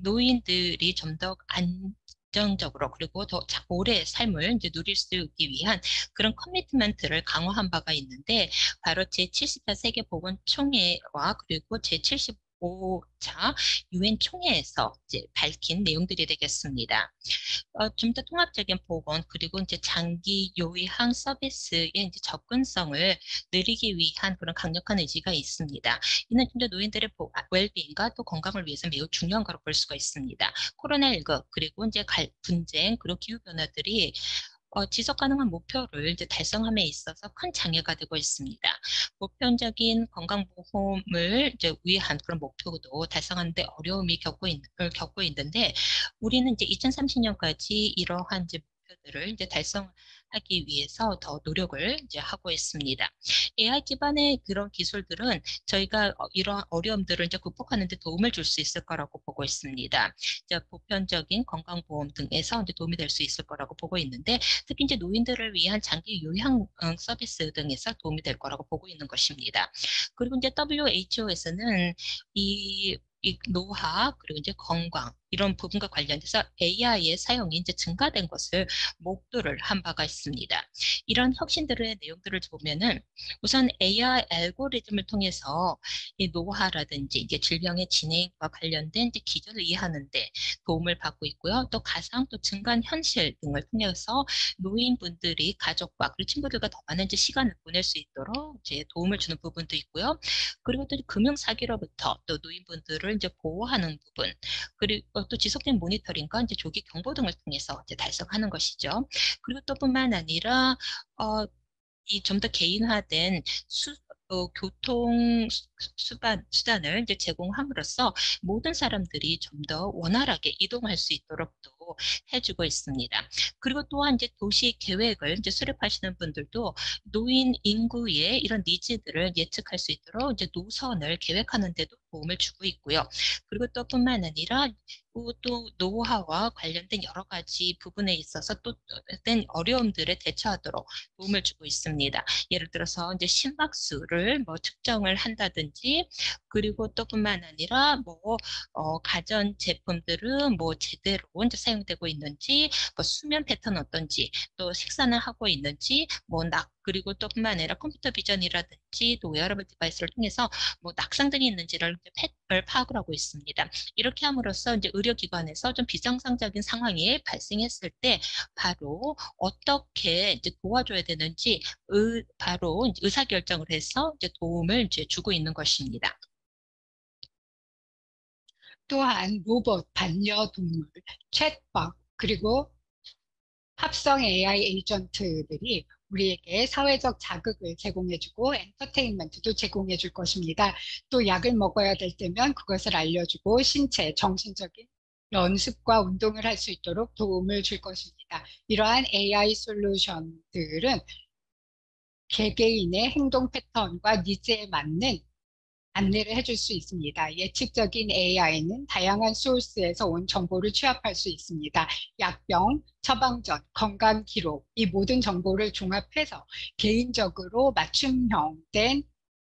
노인들이 좀 더 안정적으로 그리고 더 오래 삶을 이제 누릴 수 있기 위한 그런 커미트먼트를 강화한 바가 있는데 바로 제74 세계보건총회와 그리고 제75차 유엔 총회에서 이제 밝힌 내용들이 되겠습니다. 좀 더 통합적인 보건 그리고 이제 장기 요양 서비스의 이제 접근성을 늘리기 위한 그런 강력한 의지가 있습니다. 이는 이제 노인들의 웰빙과 또 건강을 위해서 매우 중요한 거로 볼 수가 있습니다. 코로나19 그리고 이제 분쟁 그리고 기후 변화들이 지속 가능한 목표를 이제 달성함에 있어서 큰 장애가 되고 있습니다. 보편적인 건강보험을 이제 위한 그런 목표도 달성하는데 어려움이 겪고 있는데 우리는 이제 2030년까지 이러한 이제 목표들을 이제 달성하기 위해서 더 노력을 이제 하고 있습니다. AI 기반의 그런 기술들은 저희가 이러한 어려움들을 이제 극복하는 데 도움을 줄 수 있을 거라고 보고 있습니다. 이제 보편적인 건강보험 등에서 이제 도움이 될 수 있을 거라고 보고 있는데 특히 이제 노인들을 위한 장기 요양 서비스 등에서 도움이 될 거라고 보고 있는 것입니다. 그리고 이제 WHO에서는 이 노화 그리고 이제 건강 이런 부분과 관련돼서 AI의 사용이 이제 증가된 것을 목도를 한 바가 있습니다. 이런 혁신들의 내용들을 보면은 우선 AI 알고리즘을 통해서 이 노화라든지 이제 질병의 진행과 관련된 이제 기전을 이해하는데 도움을 받고 있고요. 또 가상 또 증강 현실 등을 통해서 노인분들이 가족과 그리고 친구들과 더 많은 이제 시간을 보낼 수 있도록 이제 도움을 주는 부분도 있고요. 그리고 또 금융 사기로부터 또 노인분들을 이제 보호하는 부분, 그리고 또 지속된 모니터링과 이제 조기 경보 등을 통해서 이제 달성하는 것이죠. 그리고 또 뿐만 아니라 이 좀 더 개인화된 교통 수단을 이제 제공함으로써 모든 사람들이 좀 더 원활하게 이동할 수 있도록 또 해주고 있습니다. 그리고 또한 이제 도시 계획을 이제 수립하시는 분들도 노인 인구의 이런 니즈들을 예측할 수 있도록 이제 노선을 계획하는 데도 도움을 주고 있고요. 그리고 또 뿐만 아니라 또 노화와 관련된 여러 가지 부분에 있어서 또 된 어려움들에 대처하도록 도움을 주고 있습니다. 예를 들어서 이제 심박수를 뭐 측정을 한다든지, 그리고 또 뿐만 아니라 가전 제품들은 뭐 제대로 이제 사용되고 있는지, 뭐 수면 패턴 어떤지, 또 식사는 하고 있는지, 그리고 또 뿐만 아니라 컴퓨터 비전이라든지 또 웨어러블 디바이스를 통해서 뭐 낙상등이 있는지를 파악을 하고 있습니다. 이렇게 함으로써 이제 의료기관에서 좀 비정상적인 상황이 발생했을 때 바로 어떻게 이제 도와줘야 되는지 바로 의사결정을 해서 이제 도움을 이제 주고 있는 것입니다. 또한 로봇, 반려동물, 챗봇, 그리고 합성 AI 에이전트들이 우리에게 사회적 자극을 제공해주고 엔터테인먼트도 제공해줄 것입니다. 또 약을 먹어야 될 때면 그것을 알려주고 신체, 정신적인 연습과 운동을 할 수 있도록 도움을 줄 것입니다. 이러한 AI 솔루션들은 개개인의 행동 패턴과 니즈에 맞는 안내를 해줄 수 있습니다. 예측적인 AI는 다양한 소스에서 온 정보를 취합할 수 있습니다. 약병, 처방전, 건강 기록, 이 모든 정보를 종합해서 개인적으로 맞춤형된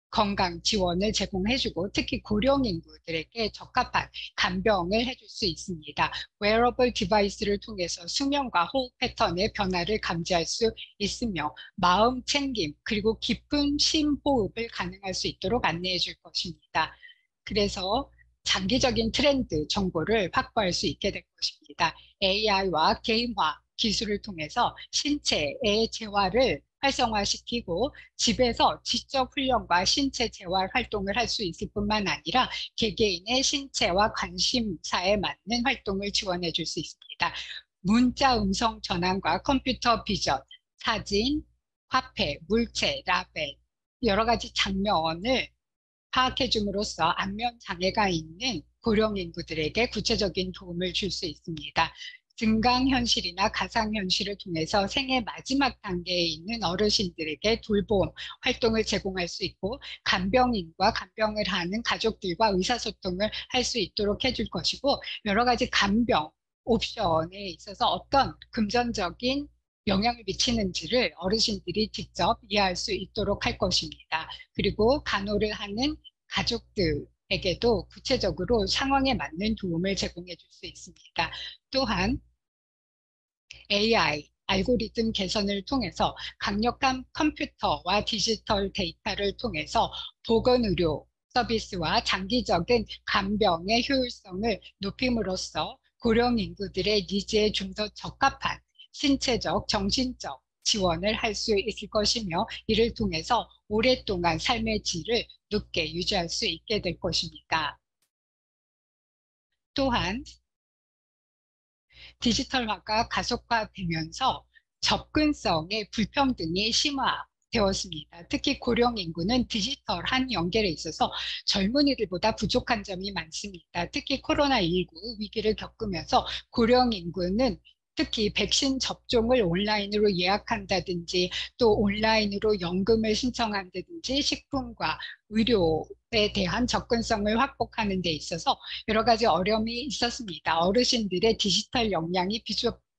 건강 지원을 제공해주고 특히 고령 인구들에게 적합한 간병을 해줄 수 있습니다. 웨어러블 디바이스를 통해서 수면과 호흡 패턴의 변화를 감지할 수 있으며 마음 챙김 그리고 깊은 심호흡을 가능할 수 있도록 안내해 줄 것입니다. 그래서 장기적인 트렌드 정보를 확보할 수 있게 될 것입니다. AI와 게임화 기술을 통해서 신체의 재활을 활성화시키고 집에서 지적 훈련과 신체 재활 활동을 할 수 있을 뿐만 아니라 개개인의 신체와 관심사에 맞는 활동을 지원해 줄 수 있습니다. 문자 음성 전환과 컴퓨터 비전, 사진, 화폐, 물체, 라벨 여러 가지 장면을 파악해 줌으로써 안면 장애가 있는 고령 인구들에게 구체적인 도움을 줄 수 있습니다. 증강현실이나 가상현실을 통해서 생애 마지막 단계에 있는 어르신들에게 돌봄 활동을 제공할 수 있고 간병인과 간병을 하는 가족들과 의사소통을 할 수 있도록 해줄 것이고 여러 가지 간병 옵션에 있어서 어떤 금전적인 영향을 미치는지를 어르신들이 직접 이해할 수 있도록 할 것입니다. 그리고 간호를 하는 가족들에게도 구체적으로 상황에 맞는 도움을 제공해 줄 수 있습니다. 또한 AI, 알고리즘 개선을 통해서 강력한 컴퓨터와 디지털 데이터를 통해서 보건의료 서비스와 장기적인 간병의 효율성을 높임으로써 고령 인구들의 니즈에 좀 더 적합한 신체적, 정신적 지원을 할 수 있을 것이며 이를 통해서 오랫동안 삶의 질을 높게 유지할 수 있게 될 것입니다. 또한 디지털화가 가속화되면서 접근성의 불평등이 심화되었습니다. 특히 고령 인구는 디지털한 연결에 있어서 젊은이들보다 부족한 점이 많습니다. 특히 코로나19 위기를 겪으면서 고령 인구는 특히 백신 접종을 온라인으로 예약한다든지 또 온라인으로 연금을 신청한다든지 식품과 의료에 대한 접근성을 확보하는 데 있어서 여러 가지 어려움이 있었습니다. 어르신들의 디지털 역량이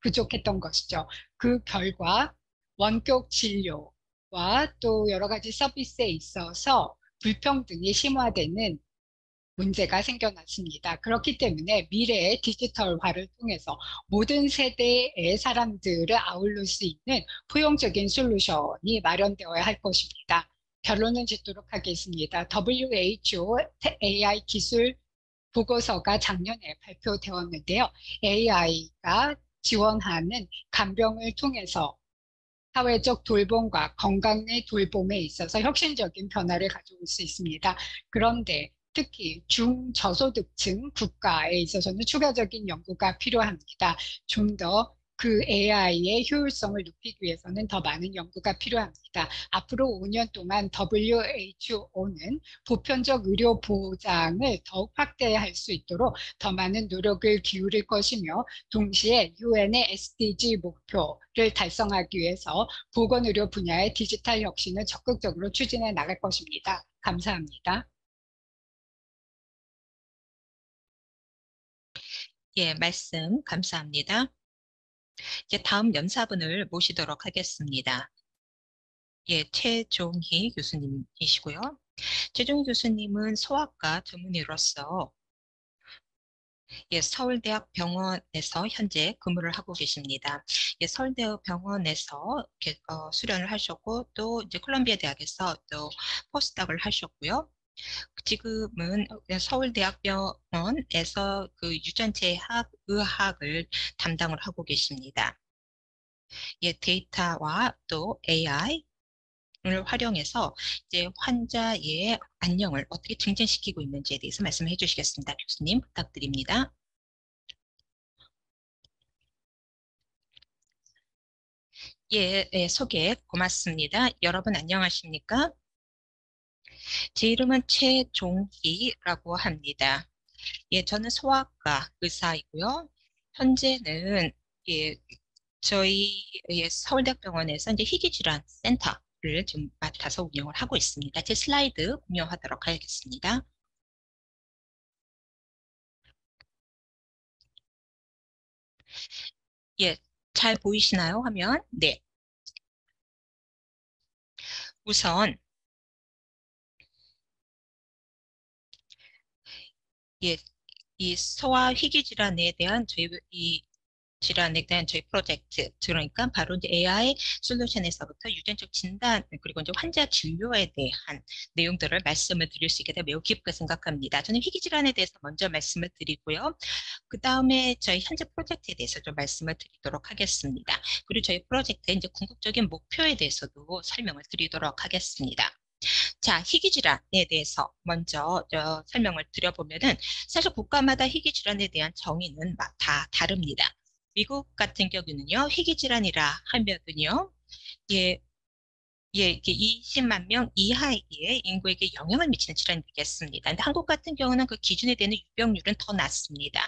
부족했던 것이죠. 그 결과 원격 진료와 또 여러 가지 서비스에 있어서 불평등이 심화되는 문제가 생겨났습니다. 그렇기 때문에 미래의 디지털화를 통해서 모든 세대의 사람들을 아울릴 수 있는 포용적인 솔루션이 마련되어야 할 것입니다. 결론을 짓도록 하겠습니다. WHO AI 기술 보고서가 작년에 발표되었는데요. AI가 지원하는 간병을 통해서 사회적 돌봄과 건강의 돌봄에 있어서 혁신적인 변화를 가져올 수 있습니다. 그런데 특히 중저소득층 국가에 있어서는 추가적인 연구가 필요합니다. 좀 더 그 AI의 효율성을 높이기 위해서는 더 많은 연구가 필요합니다. 앞으로 5년 동안 WHO는 보편적 의료 보장을 더욱 확대할 수 있도록 더 많은 노력을 기울일 것이며 동시에 UN의 SDG 목표를 달성하기 위해서 보건의료 분야의 디지털 혁신을 적극적으로 추진해 나갈 것입니다. 감사합니다. 예, 말씀 감사합니다. 이제 다음 연사분을 모시도록 하겠습니다. 예, 최종희 교수님이시고요. 최종희 교수님은 소아과 전문의로서 예, 서울대학병원에서 현재 근무를 하고 계십니다. 예, 서울대병원에서 수련을 하셨고 또 이제 콜롬비아 대학에서 또 포스닥을 하셨고요. 지금은 서울대학병원에서 그 유전체학 의학을 담당을 하고 계십니다. 예, 데이터와 또 AI를 활용해서 이제 환자의 안녕을 어떻게 증진시키고 있는지에 대해서 말씀해 주시겠습니다. 교수님 부탁드립니다. 예, 예, 소개 고맙습니다. 여러분 안녕하십니까? 제 이름은 최종희라고 합니다. 예, 저는 소아과 의사이고요. 현재는 예, 저희 서울대학병원에서 이제 희귀질환 센터를 좀 맡아서 운영을 하고 있습니다. 제 슬라이드 공유하도록 하겠습니다. 예, 잘 보이시나요? 화면? 네. 우선 예, 이 소아 희귀 질환에 대한 저희 프로젝트, 그러니까 바로 이제 AI 솔루션에서부터 유전적 진단 그리고 이제 환자 진료에 대한 내용들을 말씀을 드릴 수 있게 돼 매우 기쁘게 생각합니다. 저는 희귀 질환에 대해서 먼저 말씀을 드리고요. 그 다음에 저희 현재 프로젝트에 대해서 좀 말씀을 드리도록 하겠습니다. 그리고 저희 프로젝트의 이제 궁극적인 목표에 대해서도 설명을 드리도록 하겠습니다. 자, 희귀질환에 대해서 먼저 설명을 드려보면은 사실 국가마다 희귀질환에 대한 정의는 다 다릅니다. 미국 같은 경우는요, 희귀질환이라 하면은요, 이게 20만 명 이하의 인구에게 영향을 미치는 질환이 되겠습니다. 근데 한국 같은 경우는 그 기준에 되는 유병률은 더 낮습니다.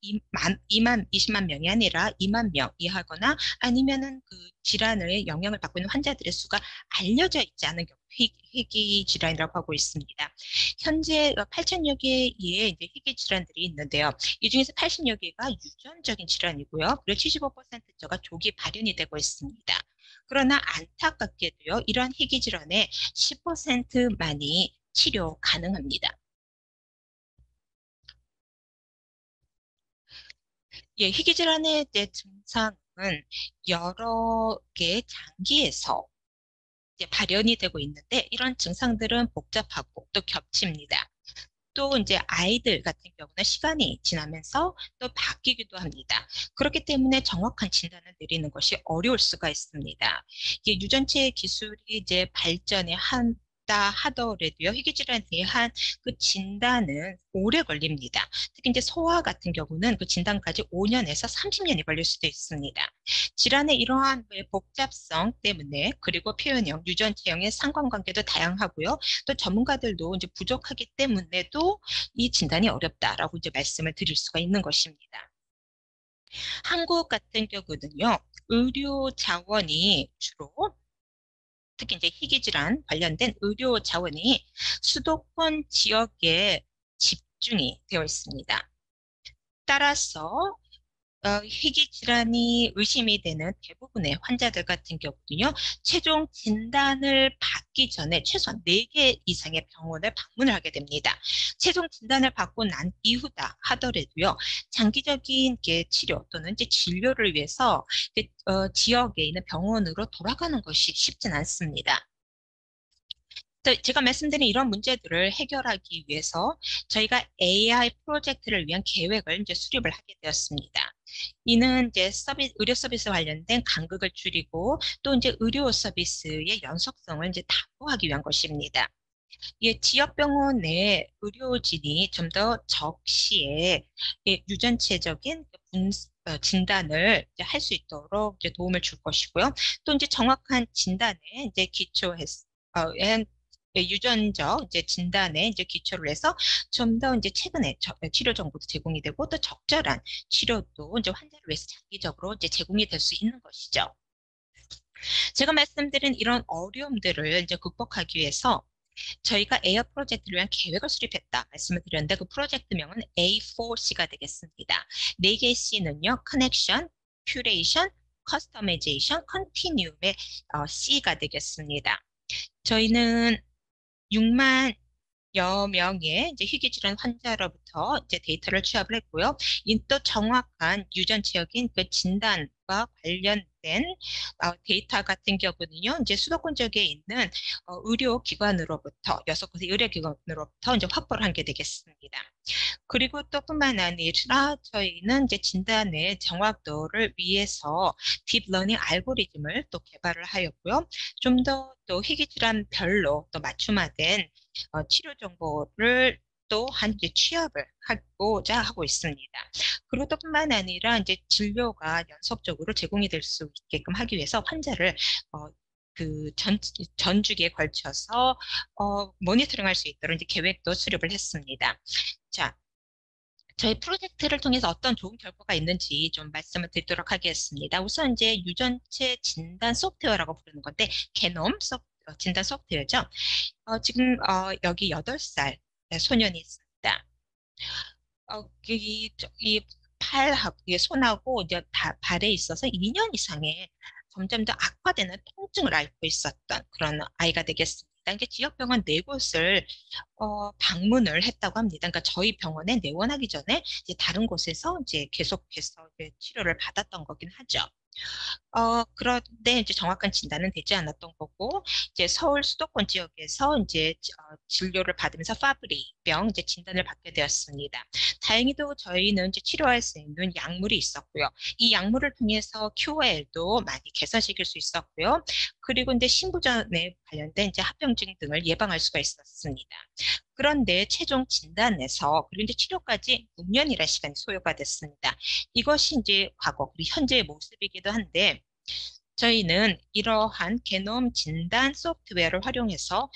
20만 명이 아니라 2만 명 이하거나 아니면은 그 질환의 영향을 받고 있는 환자들의 수가 알려져 있지 않은 경우 희귀 질환이라고 하고 있습니다. 현재 8천여 개의 이제 희귀 질환들이 있는데요. 이 중에서 80여 개가 유전적인 질환이고요. 그리고 75%가 조기 발현이 되고 있습니다. 그러나 안타깝게도요, 이러한 희귀 질환의 10%만이 치료 가능합니다. 예, 희귀 질환의 증상은 여러 개의 장기에서 이제 발현이 되고 있는데 이런 증상들은 복잡하고 또 겹칩니다. 또 이제 아이들 같은 경우는 시간이 지나면서 또 바뀌기도 합니다. 그렇기 때문에 정확한 진단을 내리는 것이 어려울 수가 있습니다. 이게 유전체 기술이 이제 발전에 하더라도요, 희귀질환에 대한 그 진단은 오래 걸립니다. 특히 이제 소아 같은 경우는 그 진단까지 5년에서 30년이 걸릴 수도 있습니다. 질환의 이러한 복잡성 때문에 그리고 표현형, 유전체형의 상관관계도 다양하고요. 또 전문가들도 이제 부족하기 때문에도 이 진단이 어렵다라고 이제 말씀을 드릴 수가 있는 것입니다. 한국 같은 경우는요, 의료 자원이 주로 특히 이제 희귀질환 관련된 의료 자원이 수도권 지역에 집중이 되어 있습니다. 따라서 희귀 질환이 의심이 되는 대부분의 환자들 같은 경우는요, 최종 진단을 받기 전에 최소한 4개 이상의 병원을 방문을 하게 됩니다. 최종 진단을 받고 난 이후다 하더라도요, 장기적인 치료 또는 이제 진료를 위해서 지역에 있는 병원으로 돌아가는 것이 쉽진 않습니다. 제가 말씀드린 이런 문제들을 해결하기 위해서 저희가 AI 프로젝트를 위한 계획을 이제 수립을 하게 되었습니다. 이는 이제 의료 서비스 관련된 간극을 줄이고 또 이제 의료 서비스의 연속성을 이제 담보하기 위한 것입니다. 지역 병원 내 의료진이 좀 더 적시에 유전체적인 진단을 할 수 있도록 이제 도움을 줄 것이고요. 또 이제 정확한 진단에 이제 기초해서 유전적 이제 진단에 이제 기초를 해서 좀 더 이제 최근에 치료 정보도 제공이 되고 또 적절한 치료도 이제 환자를 위해서 장기적으로 이제 제공이 될 수 있는 것이죠. 제가 말씀드린 이런 어려움들을 이제 극복하기 위해서 저희가 AI 프로젝트를 위한 계획을 수립했다 말씀을 드렸는데 그 프로젝트명은 A4C가 되겠습니다. 4개의 C는요, Connection, Curation, Customization, Continuum의 C가 되겠습니다. 저희는 6만여 명의 이제 희귀질환 환자로부터 이제 데이터를 취합을 했고요. 또 정확한 유전체적인 그 진단과 관련된 데이터 같은 경우는요, 이제 수도권 지역에 있는 의료기관으로부터 6곳의 의료기관으로부터 이제 확보를 한 게 되겠습니다. 그리고 또 뿐만 아니라 저희는 이제 진단의 정확도를 위해서 딥러닝 알고리즘을 또 개발을 하였고요. 좀 더 또 희귀질환별로 또 맞춤화된 치료 정보를 또한 이제 취합을 하고자 하고 있습니다. 그리고 또 뿐만 아니라 이제 진료가 연속적으로 제공이 될 수 있게끔 하기 위해서 환자를 전주기에 걸쳐서 모니터링할 수 있도록 이제 계획도 수립을 했습니다. 자, 저희 프로젝트를 통해서 어떤 좋은 결과가 있는지 좀 말씀을 드리도록 하겠습니다. 우선 이제 유전체 진단 소프트웨어라고 부르는 건데 게놈 진단 소프트웨어죠. 지금 여기 8살 소년이 있습니다. 이 팔하고 손하고 이제 발에 있어서 2년 이상의 점점 더 악화되는 통증을 앓고 있었던 그런 아이가 되겠습니다. 그러니까 지역병원 4곳을 방문을 했다고 합니다. 그러니까 저희 병원에 내원하기 전에 이제 다른 곳에서 이제 계속해서 이제 치료를 받았던 거긴 하죠. 그런데 이제 정확한 진단은 되지 않았던 거고, 이제 서울 수도권 지역에서 이제 진료를 받으면서 파브리병 이제 진단을 받게 되었습니다. 다행히도 저희는 이제 치료할 수 있는 약물이 있었고요. 이 약물을 통해서 QOL도 많이 개선시킬 수 있었고요. 그리고 이제 신부전에 관련된 이제 합병증 등을 예방할 수가 있었습니다. 그런데 최종 진단에서 그리고 이제 치료까지 6년이라는 시간이 소요가 됐습니다. 이것이 이제 과거 그리고 현재의 모습이기도 한데 저희는 이러한 게놈 진단 소프트웨어를 활용해서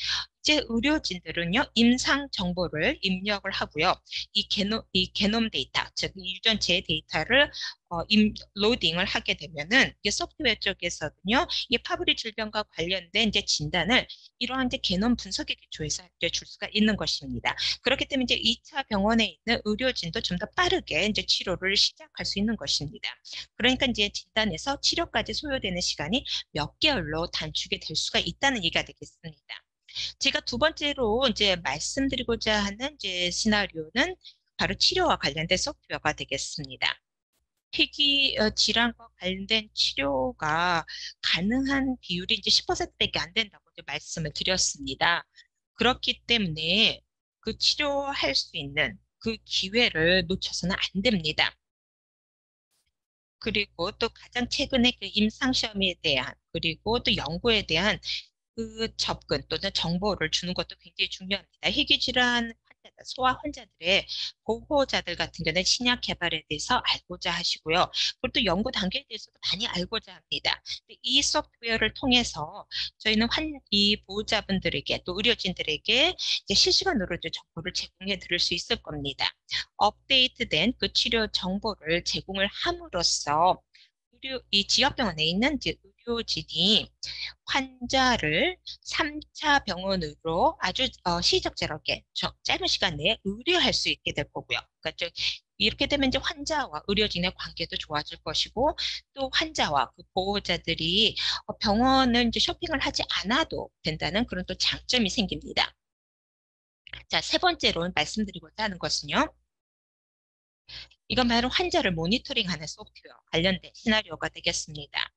이제 의료진들은요, 임상 정보를 입력을 하고요. 이 게놈 데이터, 즉 유전체 데이터를 로딩을 하게 되면은 이 소프트웨어 쪽에서는요, 이 파브리 질병과 관련된 이제 진단을 이러한 이제 게놈 분석의 기초에서 이제 줄 수가 있는 것입니다. 그렇기 때문에 이제 2차 병원에 있는 의료진도 좀 더 빠르게 이제 치료를 시작할 수 있는 것입니다. 그러니까 이제 진단에서 치료까지 소요되는 시간이 몇 개월로 단축이 될 수가 있다는 얘기가 되겠습니다. 제가 두 번째로 이제 말씀드리고자 하는 이제 시나리오는 바로 치료와 관련된 소프트웨어가 되겠습니다. 희귀 질환과 관련된 치료가 가능한 비율이 이제 10%밖에 안 된다고 이제 말씀을 드렸습니다. 그렇기 때문에 그 치료할 수 있는 그 기회를 놓쳐서는 안 됩니다. 그리고 또 가장 최근에 그 임상시험에 대한 그리고 또 연구에 대한 그 접근 또는 정보를 주는 것도 굉장히 중요합니다. 희귀질환 환자들, 소아 환자들의 보호자들 같은 경우는 신약 개발에 대해서 알고자 하시고요. 그리고 또 연구 단계에 대해서도 많이 알고자 합니다. 이 소프트웨어를 통해서 저희는 이 보호자분들에게 또 의료진들에게 이제 실시간으로 이제 정보를 제공해 드릴 수 있을 겁니다. 업데이트된 그 치료 정보를 제공을 함으로써 이 지역병원에 있는 의료진이 환자를 3차 병원으로 아주 시적절하게 짧은 시간 내에 의뢰할 수 있게 될 거고요. 그러니까 이렇게 되면 이제 환자와 의료진의 관계도 좋아질 것이고 또 환자와 그 보호자들이 병원을 이제 쇼핑을 하지 않아도 된다는 그런 또 장점이 생깁니다. 자, 세 번째로 말씀드리고자 하는 것은요. 이건 바로 환자를 모니터링하는 소프트웨어 관련된 시나리오가 되겠습니다.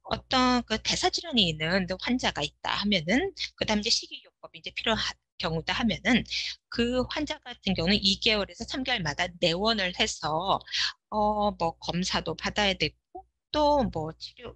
어떤 그 대사질환이 있는 환자가 있다 하면은 그다음 이제 식이요법이 이제 필요한 경우다 하면은 그 환자 같은 경우는 2개월에서 3개월마다 내원을 해서 뭐 검사도 받아야 되고 또 뭐 치료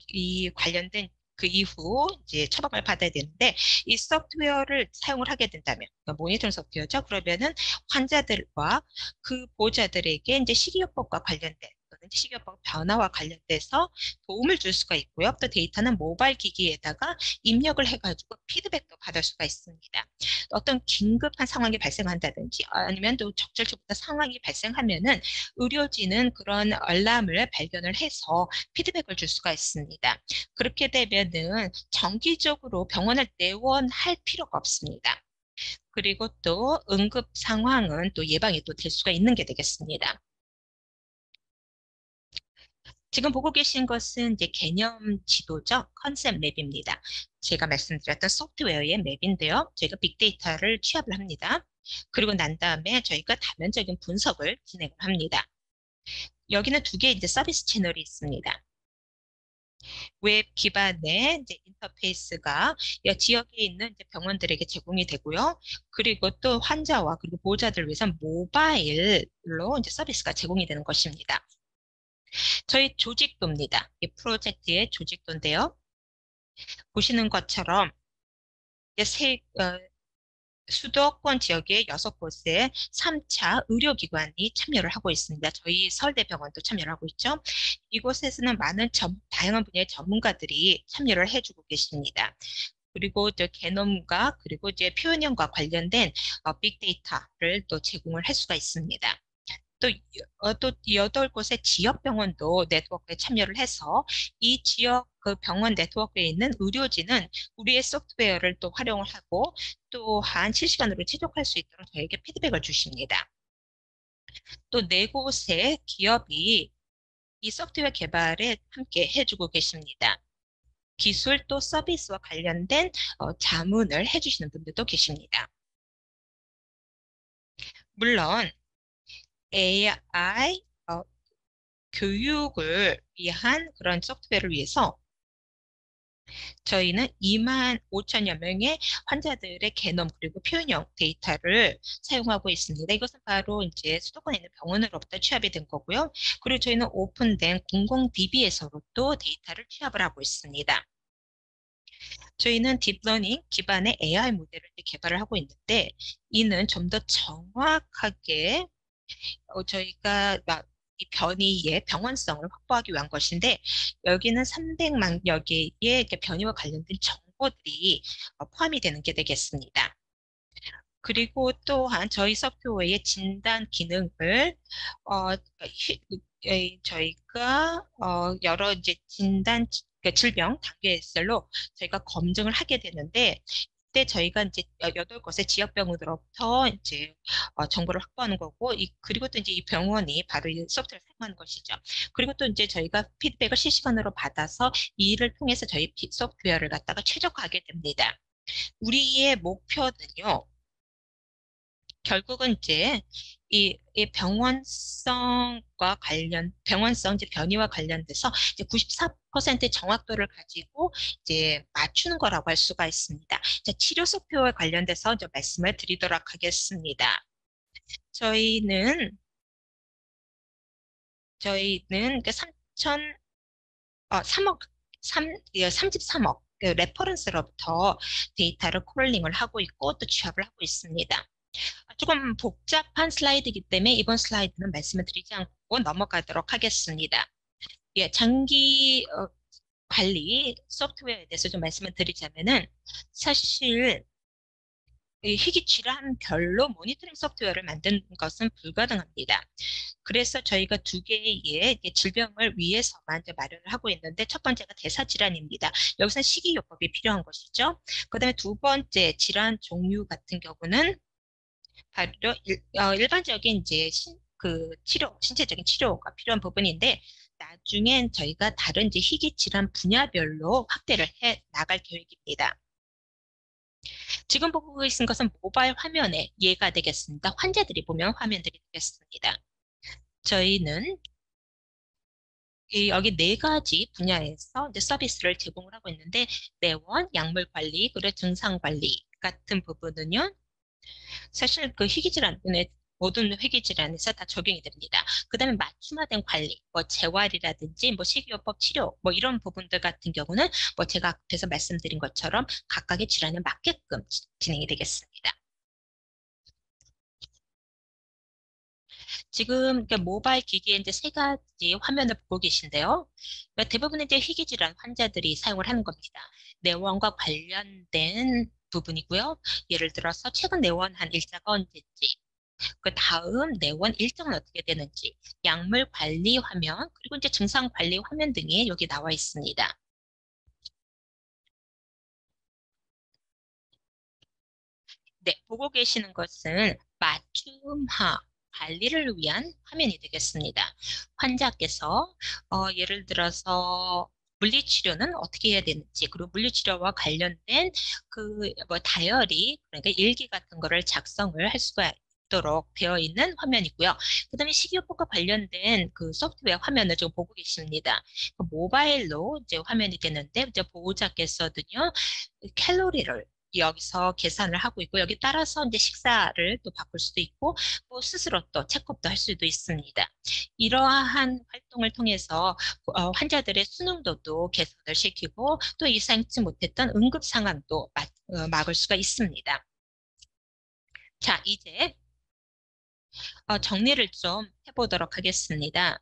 이 관련된 그 이후 이제 처방을 받아야 되는데 이 소프트웨어를 사용을 하게 된다면 그러니까 모니터링 소프트웨어죠. 그러면은 환자들과 그 보호자들에게 이제 식이요법과 관련된 또는 식이요법 변화와 관련돼서 도움을 줄 수가 있고요. 또 데이터는 모바일 기기에다가 입력을 해가지고 피드백도 받을 수가 있습니다. 어떤 긴급한 상황이 발생한다든지 아니면 또 적절치부터 상황이 발생하면은 의료진은 그런 알람을 발견을 해서 피드백을 줄 수가 있습니다. 그렇게 되면은 정기적으로 병원을 내원할 필요가 없습니다. 그리고 또 응급 상황은 또 예방이 또 될 수가 있는 게 되겠습니다. 지금 보고 계신 것은 이제 개념 지도죠. 컨셉 맵입니다. 제가 말씀드렸던 소프트웨어의 맵인데요. 저희가 빅데이터를 취합을 합니다. 그리고 난 다음에 저희가 다면적인 분석을 진행을 합니다. 여기는 두 개의 이제 서비스 채널이 있습니다. 웹 기반의 이제 인터페이스가 지역에 있는 이제 병원들에게 제공이 되고요. 그리고 또 환자와 그리고 보호자들을 위해서 모바일로 이제 서비스가 제공이 되는 것입니다. 저희 조직도입니다. 이 프로젝트의 조직도인데요. 보시는 것처럼 수도권 지역의 6곳의 3차 의료기관이 참여를 하고 있습니다. 저희 서울대병원도 참여를 하고 있죠. 이곳에서는 많은 다양한 분야의 전문가들이 참여를 해주고 계십니다. 그리고 개념과 그리고 이제 표현형과 관련된 빅데이터를 또 제공을 할 수가 있습니다. 또 8곳의 지역병원도 네트워크에 참여를 해서 이 지역 그 병원 네트워크에 있는 의료진은 우리의 소프트웨어를 또 활용을 하고 또한 실시간으로 최적화할 수 있도록 저에게 피드백을 주십니다. 또 4곳의 기업이 이 소프트웨어 개발에 함께 해주고 계십니다. 기술 또 서비스와 관련된 자문을 해주시는 분들도 계십니다. 물론 AI 교육을 위한 그런 소프트웨어를 위해서 저희는 25,000여 명의 환자들의 개념 그리고 표현형 데이터를 사용하고 있습니다. 이것은 바로 이제 수도권에 있는 병원으로부터 취합이 된 거고요. 그리고 저희는 오픈된 공공 DB에서도 데이터를 취합을 하고 있습니다. 저희는 딥러닝 기반의 AI 모델을 개발을 하고 있는데 이는 좀 더 정확하게 저희가 이 변이의 병원성을 확보하기 위한 것인데 여기는 300만여 개의 변이와 관련된 정보들이 포함이 되는 게 되겠습니다. 그리고 또한 저희 소프트웨어의 진단 기능을 저희가 여러 이제 진단 질병 단계별로 저희가 검증을 하게 되는데 그때 저희가 이제 8곳의 지역병원으로부터 이제 정보를 확보하는 거고 그리고 또 이제 이 병원이 바로 이 소프트웨어를 사용하는 것이죠. 그리고 또 이제 저희가 피드백을 실시간으로 받아서 이 일을 통해서 저희 소프트웨어를 갖다가 최적화하게 됩니다. 우리의 목표는요. 결국은 이제 이 병원성과 병원성 이제 변이와 관련돼서 이제 94%의 정확도를 가지고 이제 맞추는 거라고 할 수가 있습니다. 자, 치료 소프트웨어에 관련돼서 이제 말씀을 드리도록 하겠습니다. 저희는 그 33억 레퍼런스로부터 데이터를 크롤링을 하고 있고 또 취합을 하고 있습니다. 조금 복잡한 슬라이드이기 때문에 이번 슬라이드는 말씀을 드리지 않고 넘어가도록 하겠습니다. 예, 장기 관리 소프트웨어에 대해서 좀 말씀을 드리자면은 사실 희귀 질환별로 모니터링 소프트웨어를 만드는 것은 불가능합니다. 그래서 저희가 2개의 질병을 위해서만 마련을 하고 있는데 첫 번째가 대사질환입니다. 여기서는 식이요법이 필요한 것이죠. 그 다음에 2번째 질환 종류 같은 경우는 바로 일반적인 이제 신체적인 치료가 필요한 부분인데 나중엔 저희가 다른 이제 희귀 질환 분야별로 확대를 해 나갈 계획입니다. 지금 보고 계신 것은 모바일 화면의 예가 되겠습니다. 환자들이 보면 화면들이 되겠습니다. 저희는 여기 4가지 분야에서 이제 서비스를 제공을 하고 있는데 내원, 약물 관리, 그리고 증상 관리 같은 부분은요. 사실 그 희귀질환의 모든 희귀질환에서 다 적용이 됩니다. 그 다음에 맞춤화된 관리, 뭐 재활이라든지 뭐 식이요법 치료, 뭐 이런 부분들 같은 경우는 뭐 제가 앞에서 말씀드린 것처럼 각각의 질환에 맞게끔 진행이 되겠습니다. 지금 모바일 기기에 이제 3가지 화면을 보고 계신데요. 대부분의 이제 희귀질환 환자들이 사용을 하는 겁니다. 내원과 관련된 부분이고요. 예를 들어서 최근 내원한 일자가 언제인지, 그 다음 내원 일정은 어떻게 되는지, 약물 관리 화면, 그리고 이제 증상 관리 화면 등이 여기 나와 있습니다. 네, 보고 계시는 것은 맞춤화 관리를 위한 화면이 되겠습니다. 환자께서 예를 들어서 물리치료는 어떻게 해야 되는지, 그리고 물리치료와 관련된 그 뭐 다이어리, 그러니까 일기 같은 거를 작성을 할 수가 있도록 되어 있는 화면이고요. 그 다음에 식이요법과 관련된 그 소프트웨어 화면을 좀 보고 계십니다. 모바일로 이제 화면이 되는데 이제 보호자께서는요 칼로리를 여기서 계산을 하고 있고 여기 따라서 이제 식사를 또 바꿀 수도 있고 뭐 스스로 또 체크업도 할 수도 있습니다. 이러한 활동을 통해서 환자들의 수능도도 개선을 시키고 또 예상치 못했던 응급 상황도 막을 수가 있습니다. 자, 이제 정리를 좀 해보도록 하겠습니다.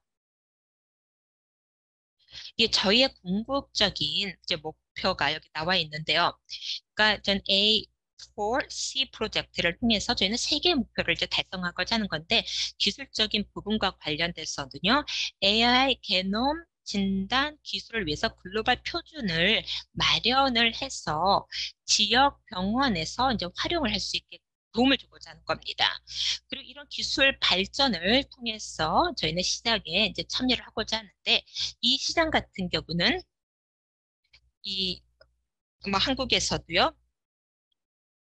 이게 저희의 궁극적인 이제 목표가 여기 나와 있는데요. 그러니까 전 A4C 프로젝트를 통해서 저희는 3개의 목표를 이제 달성하고자 하는 건데 기술적인 부분과 관련돼서는요. AI 게놈 진단 기술을 위해서 글로벌 표준을 마련을 해서 지역 병원에서 이제 활용을 할 수 있게 도움을 주고자 하는 겁니다. 그리고 이런 기술 발전을 통해서 저희는 시장에 이제 참여를 하고자 하는데 이 시장 같은 경우는 뭐 한국에서도요.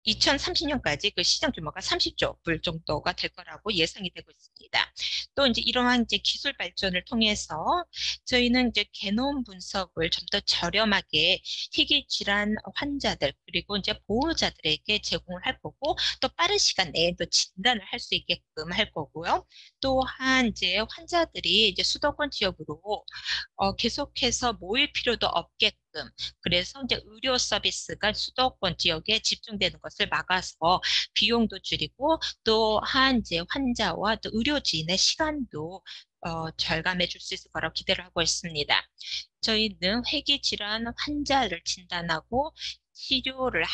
2030년까지 그 시장 규모가 30조 불 정도가 될 거라고 예상이 되고 있습니다. 또 이제 이러한 이제 기술 발전을 통해서 저희는 이제 게놈 분석을 좀 더 저렴하게 희귀 질환 환자들 그리고 이제 보호자들에게 제공을 할 거고 또 빠른 시간 내에 또 진단을 할 수 있게끔 할 거고요. 또한 이제 환자들이 이제 수도권 지역으로 계속해서 모일 필요도 없게끔 그래서 이제 의료 서비스가 수도권 지역에 집중되는 것을 막아서 비용도 줄이고 또한 이제 환자와 또 의료진의 시간도 절감해 줄 수 있을 거라고 기대를 하고 있습니다. 저희는 회귀 질환 환자를 진단하고 치료를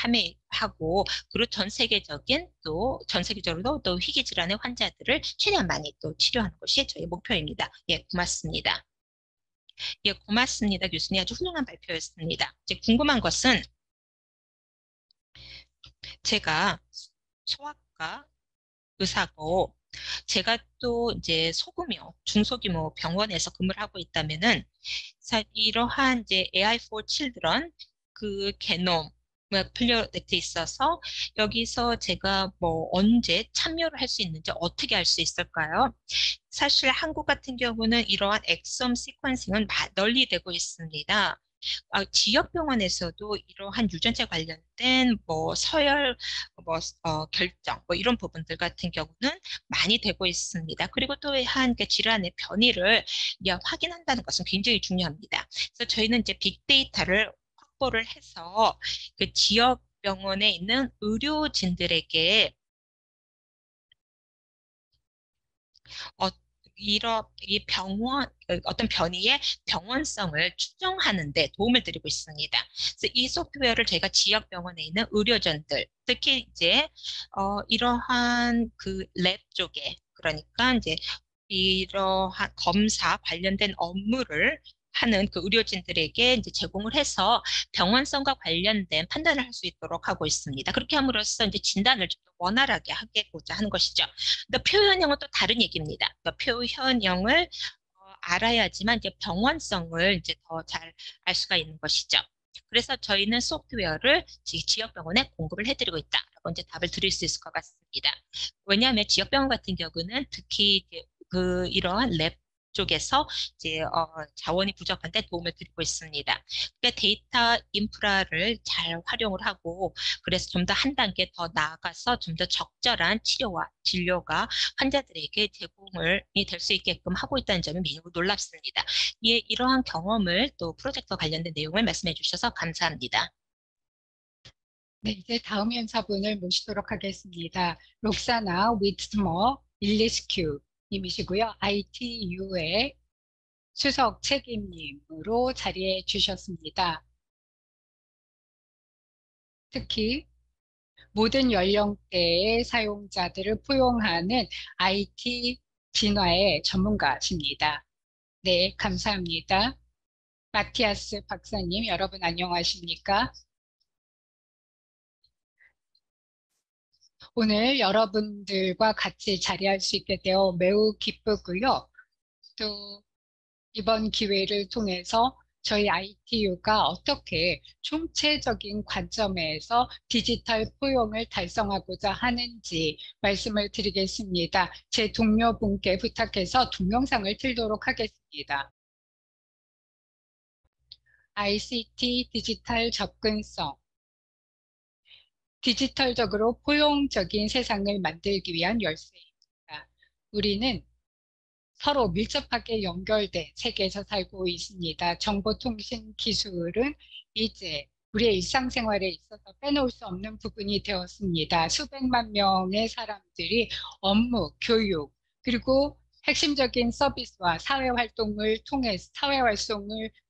하고 그리고 전 세계적으로 또 희귀 질환의 환자들을 최대한 많이 또 치료하는 것이 저희 목표입니다. 예, 고맙습니다. 예, 고맙습니다. 교수님 아주 훌륭한 발표였습니다. 이제 궁금한 것은 제가 소아과 의사고 제가 또 이제 소규모, 중소규모 병원에서 근무를 하고 있다면은 이러한 이제 AI for Children 그 게놈 프로젝트에 있어서 여기서 제가 뭐 언제 참여를 할 수 있는지 어떻게 할 수 있을까요? 사실 한국 같은 경우는 이러한 엑솜 시퀀싱은 널리 되고 있습니다. 지역병원에서도 이러한 유전체 관련된 뭐 서열, 결정, 뭐 이런 부분들 같은 경우는 많이 되고 있습니다. 그리고 또한 질환의 변이를 확인한다는 것은 굉장히 중요합니다. 그래서 저희는 이제 빅데이터를 확보를 해서 그 지역 병원에 있는 의료진들에게 이 어떤 변이의 병원성을 추정하는데 도움을 드리고 있습니다. 그래서 이 소프트웨어를 저희가 지역 병원에 있는 의료진들, 특히 이제 이러한 그 랩 쪽에 그러니까 이제 이러한 검사 관련된 업무를 하는 그 의료진들에게 이제 제공을 해서 병원성과 관련된 판단을 할 수 있도록 하고 있습니다. 그렇게 함으로써 이제 진단을 좀 더 원활하게 하고자 하는 것이죠. 그러니까 표현형은 또 다른 얘기입니다. 그러니까 표현형을 알아야지만 이제 병원성을 이제 더 잘 알 수가 있는 것이죠. 그래서 저희는 소프트웨어를 지역병원에 공급을 해드리고 있다라고 이제 답을 드릴 수 있을 것 같습니다. 왜냐하면 지역병원 같은 경우는 특히 이제 이러한 랩 쪽에서 이제 자원이 부족한데 도움을 드리고 있습니다. 그러니까 데이터 인프라를 잘 활용을 하고 그래서 좀 더 한 단계 더 나아가서 좀 더 적절한 치료와 진료가 환자들에게 제공이 될 수 있게끔 하고 있다는 점이 매우 놀랍습니다. 이러한 경험을 또 프로젝트와 관련된 내용을 말씀해 주셔서 감사합니다. 네, 이제 다음 연사분을 모시도록 하겠습니다. 록사나 위트머 일리스큐 님이시고요. ITU의 수석 책임님으로 자리해 주셨습니다. 특히 모든 연령대의 사용자들을 포용하는 IT 진화의 전문가십니다. 네, 감사합니다. 마티아스 박사님, 여러분 안녕하십니까? 오늘 여러분들과 같이 자리할 수 있게 되어 매우 기쁘고요. 또 이번 기회를 통해서 저희 ITU가 어떻게 총체적인 관점에서 디지털 포용을 달성하고자 하는지 말씀을 드리겠습니다. 제 동료분께 부탁해서 동영상을 틀도록 하겠습니다. ICT 디지털 접근성. 디지털적으로 포용적인 세상을 만들기 위한 열쇠입니다. 우리는 서로 밀접하게 연결된 세계에서 살고 있습니다. 정보통신 기술은 이제 우리의 일상생활에 있어서 빼놓을 수 없는 부분이 되었습니다. 수백만 명의 사람들이 업무, 교육, 그리고 핵심적인 서비스와 사회활동을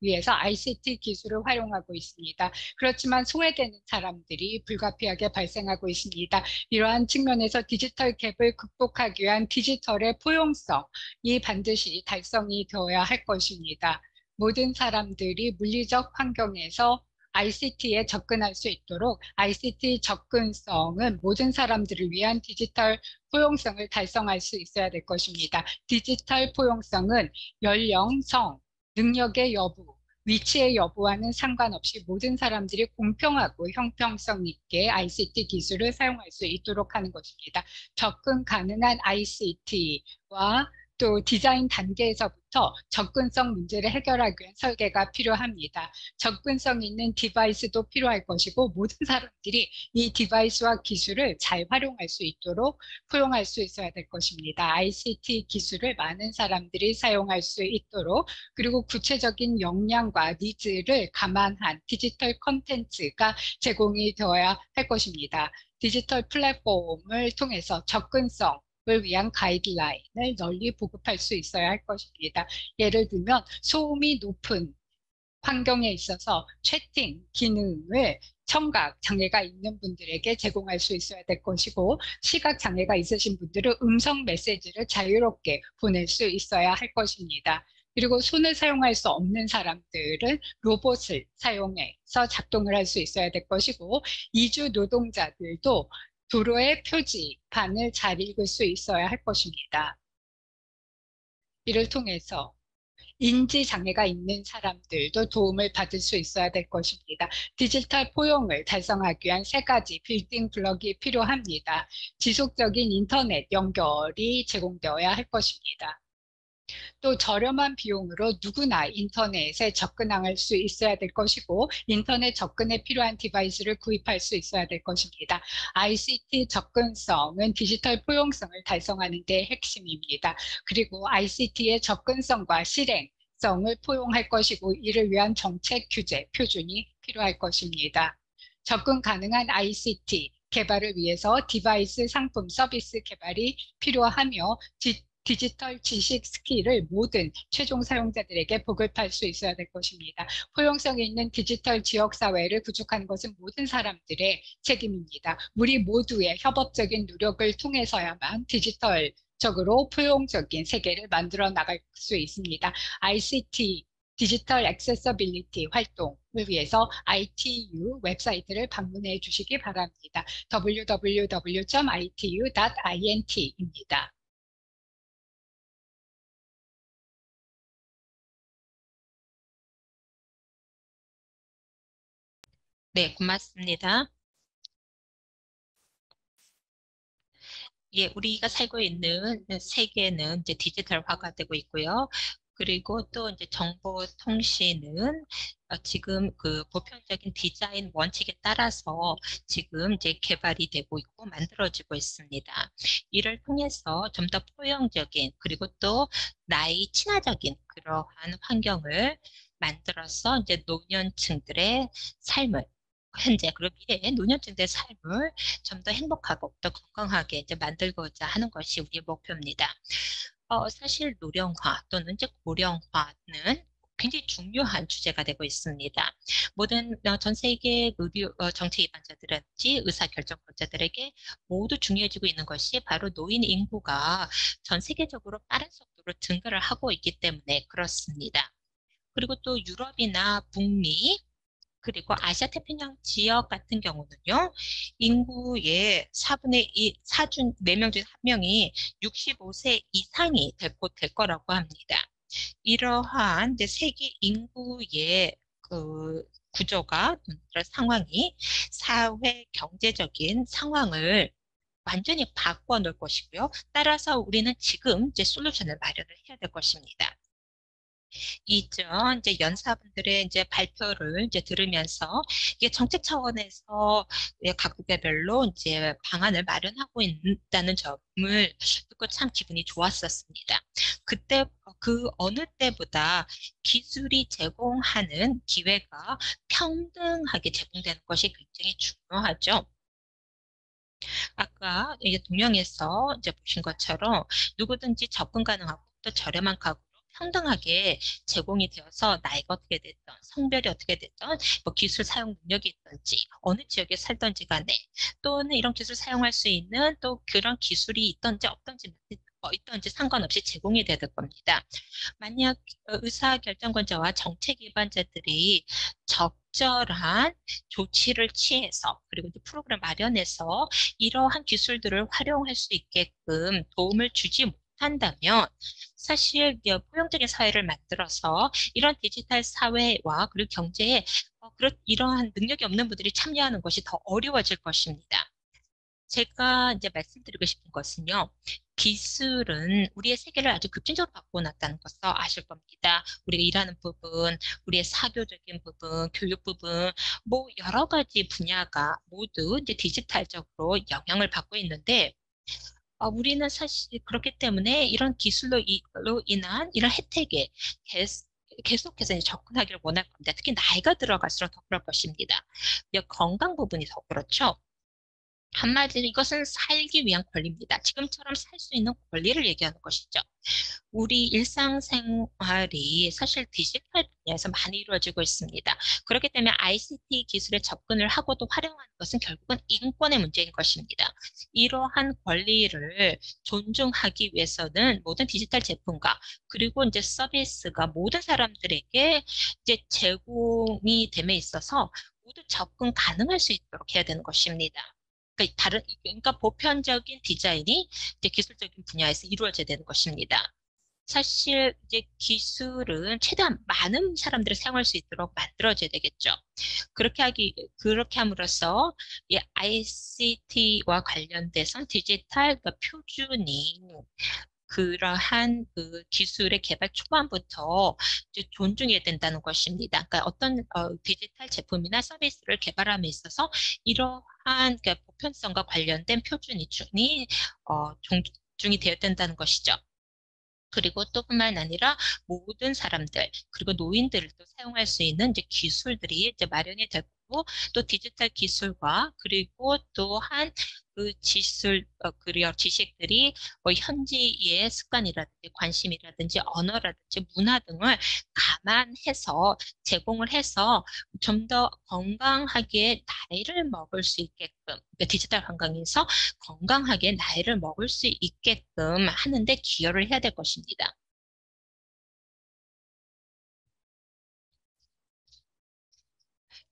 위해서 ICT 기술을 활용하고 있습니다. 그렇지만 소외되는 사람들이 불가피하게 발생하고 있습니다. 이러한 측면에서 디지털 갭을 극복하기 위한 디지털의 포용성이 반드시 달성이 되어야 할 것입니다. 모든 사람들이 물리적 환경에서 ICT에 접근할 수 있도록 ICT 접근성은 모든 사람들을 위한 디지털 포용성을 달성할 수 있어야 될 것입니다. 디지털 포용성은 연령, 성, 능력의 여부, 위치의 여부와는 상관없이 모든 사람들이 공평하고 형평성 있게 ICT 기술을 사용할 수 있도록 하는 것입니다. 접근 가능한 ICT와 또 디자인 단계에서부터 접근성 문제를 해결하기 위한 설계가 필요합니다. 접근성 있는 디바이스도 필요할 것이고 모든 사람들이 이 디바이스와 기술을 잘 활용할 수 있도록 포용할 수 있어야 될 것입니다. ICT 기술을 많은 사람들이 사용할 수 있도록 그리고 구체적인 역량과 니즈를 감안한 디지털 콘텐츠가 제공이 되어야 할 것입니다. 디지털 플랫폼을 통해서 접근성 을 위한 가이드라인을 널리 보급할 수 있어야 할 것입니다. 예를 들면 소음이 높은 환경에 있어서 채팅 기능을 청각 장애가 있는 분들에게 제공할 수 있어야 될 것이고 시각 장애가 있으신 분들은 음성 메시지를 자유롭게 보낼 수 있어야 할 것입니다. 그리고 손을 사용할 수 없는 사람들은 로봇을 사용해서 작동을 할 수 있어야 될 것이고 이주 노동자들도 도로의 표지판을 잘 읽을 수 있어야 할 것입니다. 이를 통해서 인지 장애가 있는 사람들도 도움을 받을 수 있어야 될 것입니다. 디지털 포용을 달성하기 위한 3가지 빌딩 블럭이 필요합니다. 지속적인 인터넷 연결이 제공되어야 할 것입니다. 또 저렴한 비용으로 누구나 인터넷에 접근할 수 있어야 될 것이고 인터넷 접근에 필요한 디바이스를 구입할 수 있어야 될 것입니다. ICT 접근성은 디지털 포용성을 달성하는 데 핵심입니다. 그리고 ICT의 접근성과 실행성을 포용할 것이고 이를 위한 정책 규제, 표준이 필요할 것입니다. 접근 가능한 ICT 개발을 위해서 디바이스, 상품, 서비스 개발이 필요하며 디지털 지식 스킬을 모든 최종 사용자들에게 보급할 수 있어야 될 것입니다. 포용성이 있는 디지털 지역사회를 구축하는 것은 모든 사람들의 책임입니다. 우리 모두의 협업적인 노력을 통해서야만 디지털적으로 포용적인 세계를 만들어 나갈 수 있습니다. ICT 디지털 액세서빌리티 활동을 위해서 ITU 웹사이트를 방문해 주시기 바랍니다. www.itu.int입니다. 네, 고맙습니다. 예, 우리가 살고 있는 세계는 이제 디지털화가 되고 있고요. 그리고 또 이제 정보통신은 지금 그 보편적인 디자인 원칙에 따라서 지금 이제 개발이 되고 있고 만들어지고 있습니다. 이를 통해서 좀 더 포용적인 그리고 또 나이 친화적인 그러한 환경을 만들어서 이제 노년층들의 삶을 현재 그리고 미래의 노년층들의 삶을 좀 더 행복하고 더 건강하게 이제 만들고자 하는 것이 우리의 목표입니다. 사실 노령화 또는 이제 고령화는 굉장히 중요한 주제가 되고 있습니다. 모든 전 세계 의료 정책 입안자들인지 의사 결정권자들에게 모두 중요해지고 있는 것이 바로 노인 인구가 전 세계적으로 빠른 속도로 증가를 하고 있기 때문에 그렇습니다. 그리고 또 유럽이나 북미 그리고 아시아 태평양 지역 같은 경우는요, 인구의 4분의 2, 4명 중 1명이 65세 이상이 될 거라고 합니다. 이러한 이제 세계 인구의 그 구조가, 상황이 사회 경제적인 상황을 완전히 바꿔 놓을 것이고요. 따라서 우리는 지금 이제 솔루션을 마련을 해야 될 것입니다. 이전 이제 연사분들의 이제 발표를 이제 들으면서 이게 정책 차원에서 각국별로 이제 방안을 마련하고 있다는 점을 듣고 참 기분이 좋았었습니다. 그때 그 어느 때보다 기술이 제공하는 기회가 평등하게 제공되는 것이 굉장히 중요하죠. 아까 이게 동영에서 이제 보신 것처럼 누구든지 접근 가능하고 또 저렴한 가격으로 평등하게 제공이 되어서 나이가 어떻게 됐던 성별이 어떻게 됐던 뭐 기술 사용 능력이 있던지 어느 지역에 살던지 간에 또는 이런 기술 사용할 수 있는 또 그런 기술이 있던지 없던지 있던지 상관없이 제공이 되는 겁니다. 만약 의사결정권자와 정책 위반자들이 적절한 조치를 취해서 그리고 프로그램 마련해서 이러한 기술들을 활용할 수 있게끔 도움을 주지 못한다면 사실 포용적인 사회를 만들어서 이런 디지털 사회와 그리고 경제에 이러한 능력이 없는 분들이 참여하는 것이 더 어려워질 것입니다. 제가 이제 말씀드리고 싶은 것은요. 기술은 우리의 세계를 아주 급진적으로 바꿔놨다는 것을 아실 겁니다. 우리가 일하는 부분, 우리의 사교적인 부분, 교육 부분, 뭐 여러 가지 분야가 모두 이제 디지털적으로 영향을 받고 있는데 우리는 사실 그렇기 때문에 이런 기술로 인한 이런 혜택에 계속해서 접근하기를 원할 겁니다. 특히 나이가 들어갈수록 더 그럴 것입니다. 건강 부분이 더 그렇죠. 한마디로 이것은 살기 위한 권리입니다. 지금처럼 살 수 있는 권리를 얘기하는 것이죠. 우리 일상생활이 사실 디지털 분야에서 많이 이루어지고 있습니다. 그렇기 때문에 ICT 기술에 접근을 하고도 활용하는 것은 결국은 인권의 문제인 것입니다. 이러한 권리를 존중하기 위해서는 모든 디지털 제품과 그리고 이제 서비스가 모든 사람들에게 이제 제공이 됨에 있어서 모두 접근 가능할 수 있도록 해야 되는 것입니다. 그러니까 보편적인 디자인이 이제 기술적인 분야에서 이루어져야 되는 것입니다. 사실 이제 기술은 최대한 많은 사람들이 사용할 수 있도록 만들어져야 되겠죠. 그렇게 함으로써 이 ICT와 관련돼서 디지털 표준이 그러한 그 기술의 개발 초반부터 이제 존중해야 된다는 것입니다. 그러니까 어떤 디지털 제품이나 서비스를 개발함에 있어서 이러한 그 보편성과 관련된 표준이 존중이 되어야 된다는 것이죠. 그리고 또 뿐만 아니라 모든 사람들, 그리고 노인들도 사용할 수 있는 이제 기술들이 이제 마련이 될 거고, 또 디지털 기술과 그리고 또한 그 그리고 지식들이 뭐 현지의 습관이라든지 관심이라든지 언어라든지 문화 등을 감안해서 제공을 해서 좀 더 건강하게 나이를 먹을 수 있게끔, 그러니까 디지털 환경에서 건강하게 나이를 먹을 수 있게끔 하는데 기여를 해야 될 것입니다.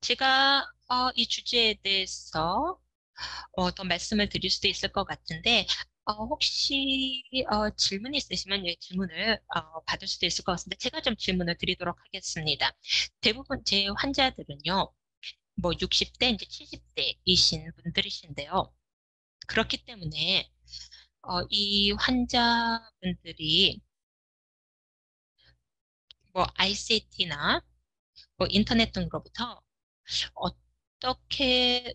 제가 이 주제에 대해서 더 말씀을 드릴 수도 있을 것 같은데 혹시 질문이 있으시면 질문을 받을 수도 있을 것 같은데 제가 좀 질문을 드리도록 하겠습니다. 대부분 제 환자들은요, 뭐 60대, 이제 70대이신 분들이신데요. 그렇기 때문에 이 환자분들이 뭐 ICT나 뭐 인터넷 등으로부터 어떻게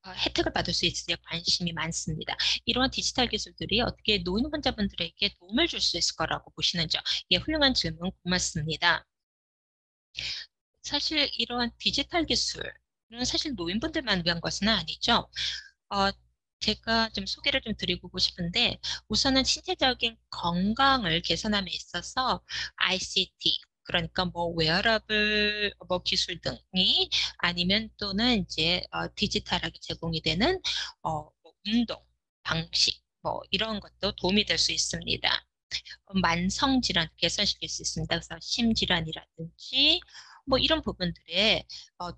혜택을 받을 수 있을지에 관심이 많습니다. 이러한 디지털 기술들이 어떻게 노인 환자분들에게 도움을 줄 수 있을 거라고 보시는지 예, 훌륭한 질문 고맙습니다. 사실 이러한 디지털 기술은 사실 노인분들만 위한 것은 아니죠. 어, 제가 좀 소개를 좀 드리고 싶은데 우선은 신체적인 건강을 개선함에 있어서 ICT 그러니까 뭐 웨어러블 뭐 기술 등이 아니면 또는 이제 디지털하게 제공이 되는 뭐 운동 방식 뭐 이런 것도 도움이 될 수 있습니다. 만성 질환 개선시킬 수 있습니다. 그래서 심질환이라든지 뭐 이런 부분들에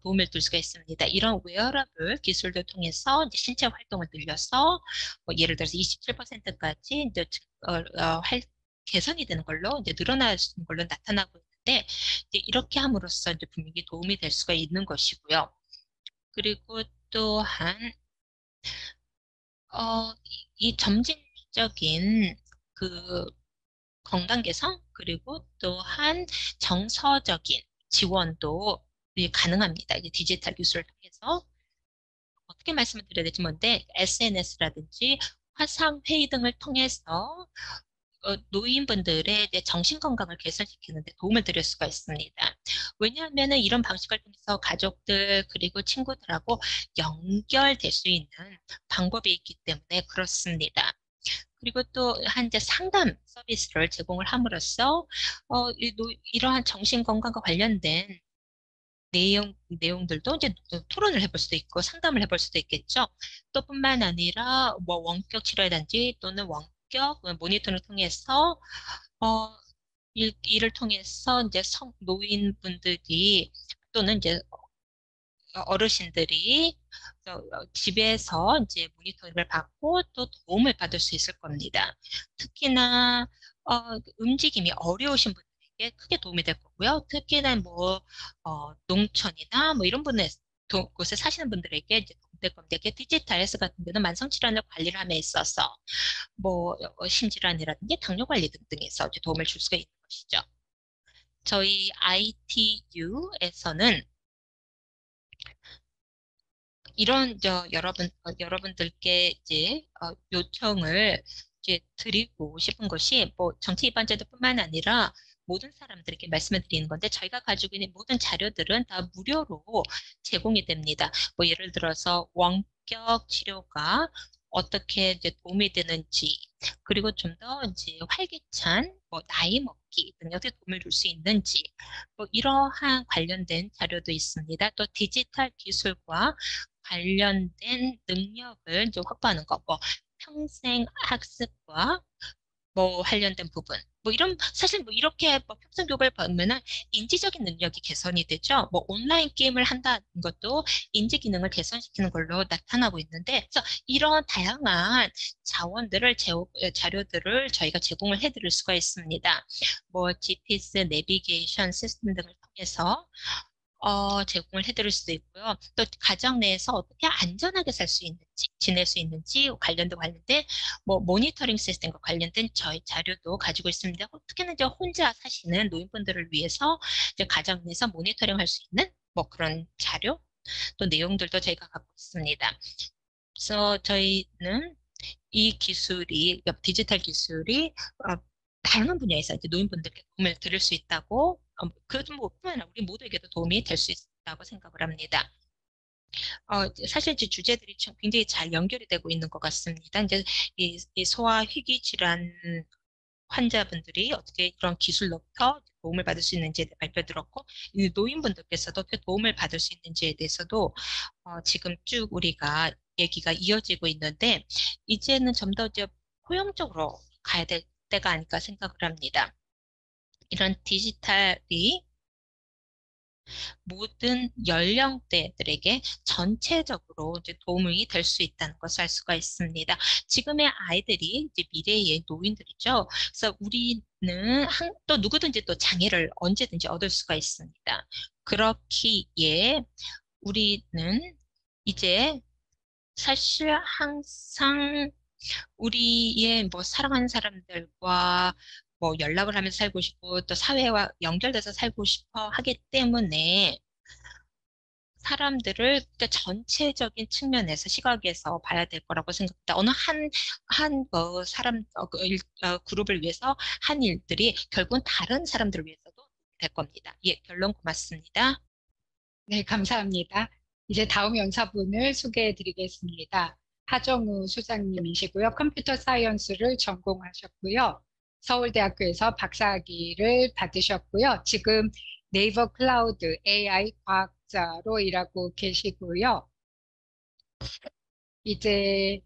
도움을 줄 수가 있습니다. 이런 웨어러블 기술을 통해서 이제 신체 활동을 늘려서 뭐 예를 들어서 27%까지 이제 개선이 되는 걸로 이제 늘어나는 걸로 나타나고 있는데 이제 이렇게 함으로써 이제 분명히 도움이 될 수가 있는 것이고요. 그리고 또한 이 점진적인 그 건강 개선 그리고 또한 정서적인 지원도 가능합니다. 이제 디지털 기술을 통해서 어떻게 말씀을 드려야 될지 뭔데 SNS라든지 화상 회의 등을 통해서 노인분들의 정신 건강을 개선시키는 데 도움을 드릴 수가 있습니다. 왜냐하면 이런 방식을 통해서 가족들 그리고 친구들하고 연결될 수 있는 방법이 있기 때문에 그렇습니다. 그리고 또 현재 상담 서비스를 제공을 함으로써 이러한 정신 건강과 관련된 내용들도 이제 토론을 해볼 수도 있고 상담을 해볼 수도 있겠죠. 또 뿐만 아니라 뭐 원격 치료라든지 또는 원격 모니터링을 통해서 이를 통해서 이제 노인분들이 또는 이제 어르신들이 집에서 이제 모니터링을 받고 또 도움을 받을 수 있을 겁니다. 특히나 움직임이 어려우신 분들에게 크게 도움이 될 거고요. 특히나 뭐 농촌이나 뭐 이런 곳에 사시는 분들에게 이제 도움이 될 겁니다. 디지털 헬스 같은 경우는 만성 질환을 관리를 함에 있어서 뭐 심질환이라든지 당뇨 관리 등등에서 이제 도움을 줄 수가 있는 것이죠. 저희 ITU에서는 이런 여러분들께 이제 요청을 이제 드리고 싶은 것이 뭐 정치 입안자들뿐만 아니라 모든 사람들에게 말씀을 드리는 건데 저희가 가지고 있는 모든 자료들은 다 무료로 제공이 됩니다. 뭐 예를 들어서 원격 치료가 어떻게 이제 도움이 되는지 그리고 좀 더 이제 활기찬 뭐 나이 먹기 등에 어떻게 도움을 줄 수 있는지 뭐 이러한 관련된 자료도 있습니다. 또 디지털 기술과 관련된 능력을 이제 확보하는 거, 뭐 평생 학습과 뭐 관련된 부분, 뭐 이런 사실 뭐 이렇게 뭐 평생 교육을 받으면은 인지적인 능력이 개선이 되죠. 뭐 온라인 게임을 한다는 것도 인지 기능을 개선시키는 걸로 나타나고 있는데, 그래서 이런 다양한 자료들을 저희가 제공을 해드릴 수가 있습니다. 뭐 GPS 내비게이션 시스템 등을 통해서 제공을 해드릴 수도 있고요. 또 가정 내에서 어떻게 안전하게 살 수 있는지, 지낼 수 있는지 관련된 뭐 모니터링 시스템과 관련된 저희 자료도 가지고 있습니다. 특히나 이제 혼자 사시는 노인분들을 위해서 이제 가정 내에서 모니터링 할 수 있는 뭐 그런 자료, 또 내용들도 저희가 갖고 있습니다. 그래서 저희는 이 기술이, 디지털 기술이 다양한 분야에서 이제 노인분들께 도움을 드릴 수 있다고, 그뿐만 아니라 우리 모두에게도 도움이 될 수 있다고 생각을 합니다. 사실 이제 주제들이 굉장히 잘 연결이 되고 있는 것 같습니다. 이제 이 소아 희귀 질환 환자분들이 어떻게 이런 기술로부터 도움을 받을 수 있는지에 대해 발표 들었고, 이 노인분들께서도 어떻게 도움을 받을 수 있는지에 대해서도 지금 쭉 우리가 얘기가 이어지고 있는데, 이제는 좀 더 이제 포용적으로 가야 될 때가 아닐까 생각을 합니다. 이런 디지털이 모든 연령대들에게 전체적으로 이제 도움이 될 수 있다는 것을 알 수가 있습니다. 지금의 아이들이 이제 미래의 노인들이죠. 그래서 우리는 또 누구든지 또 장애를 언제든지 얻을 수가 있습니다. 그렇기에 우리는 이제 사실 항상 우리의 뭐 사랑하는 사람들과 뭐 연락을 하면서 살고 싶고 또 사회와 연결돼서 살고 싶어 하기 때문에 사람들을 그러니까 전체적인 측면에서 시각에서 봐야 될 거라고 생각합니다. 어느 사람 그룹을 위해서 한 일들이 결국은 다른 사람들을 위해서도 될 겁니다. 예, 결론 고맙습니다. 네, 감사합니다. 이제 다음 연사분을 소개해 드리겠습니다. 하정우 소장님이시고요. 컴퓨터 사이언스를 전공하셨고요. 서울대학교에서 박사학위를 받으셨고요. 지금 네이버 클라우드 AI 과학자로 일하고 계시고요. 이제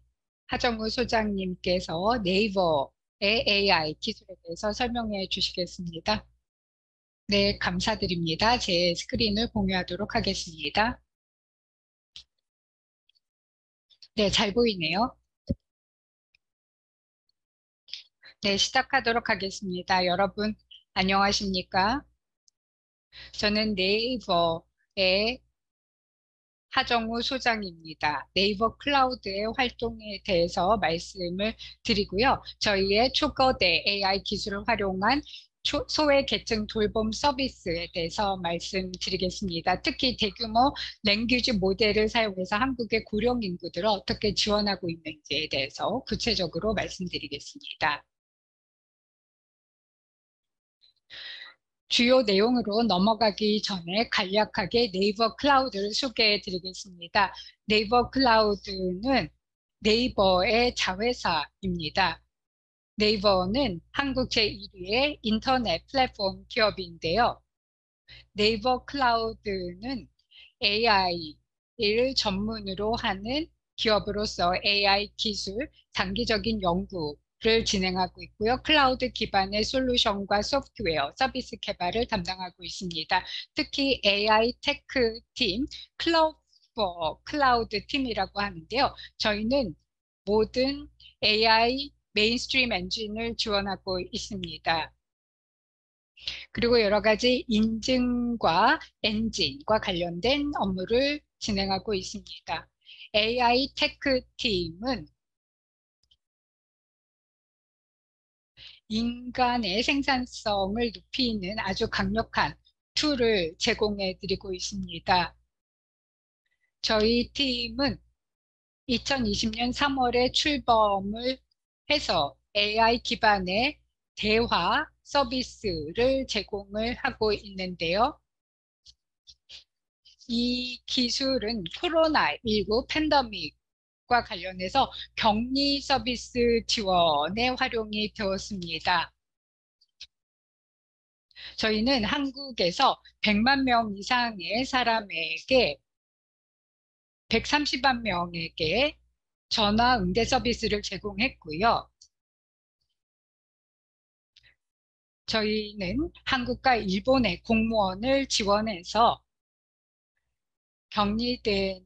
하정우 소장님께서 네이버의 AI 기술에 대해서 설명해 주시겠습니다. 네, 감사드립니다. 제 스크린을 공유하도록 하겠습니다. 네, 잘 보이네요. 네, 시작하도록 하겠습니다. 여러분, 안녕하십니까? 저는 네이버의 하정우 소장입니다. 네이버 클라우드의 활동에 대해서 말씀을 드리고요. 저희의 초거대 AI 기술을 활용한 소외 계층 돌봄 서비스에 대해서 말씀드리겠습니다. 특히 대규모 랭귀지 모델을 사용해서 한국의 고령 인구들을 어떻게 지원하고 있는지에 대해서 구체적으로 말씀드리겠습니다. 주요 내용으로 넘어가기 전에 간략하게 네이버 클라우드를 소개해 드리겠습니다. 네이버 클라우드는 네이버의 자회사입니다. 네이버는 한국 제1위의 인터넷 플랫폼 기업인데요. 네이버 클라우드는 AI를 전문으로 하는 기업으로서 AI 기술, 장기적인 연구를 진행하고 있고요. 클라우드 기반의 솔루션과 소프트웨어, 서비스 개발을 담당하고 있습니다. 특히 AI 테크 팀, 클로버 클라우드 팀이라고 하는데요. 저희는 모든 AI 메인스트림 엔진을 지원하고 있습니다. 그리고 여러 가지 인증과 엔진과 관련된 업무를 진행하고 있습니다. AI 테크 팀은 인간의 생산성을 높이는 아주 강력한 툴을 제공해 드리고 있습니다. 저희 팀은 2020년 3월에 출범을 해서 AI 기반의 대화 서비스를 제공을 하고 있는데요. 이 기술은 코로나19 팬데믹과 관련해서 격리 서비스 지원에 활용이 되었습니다. 저희는 한국에서 100만 명 이상의 사람에게 130만 명에게 전화 응대 서비스를 제공했고요. 저희는 한국과 일본의 공무원을 지원해서 격리되는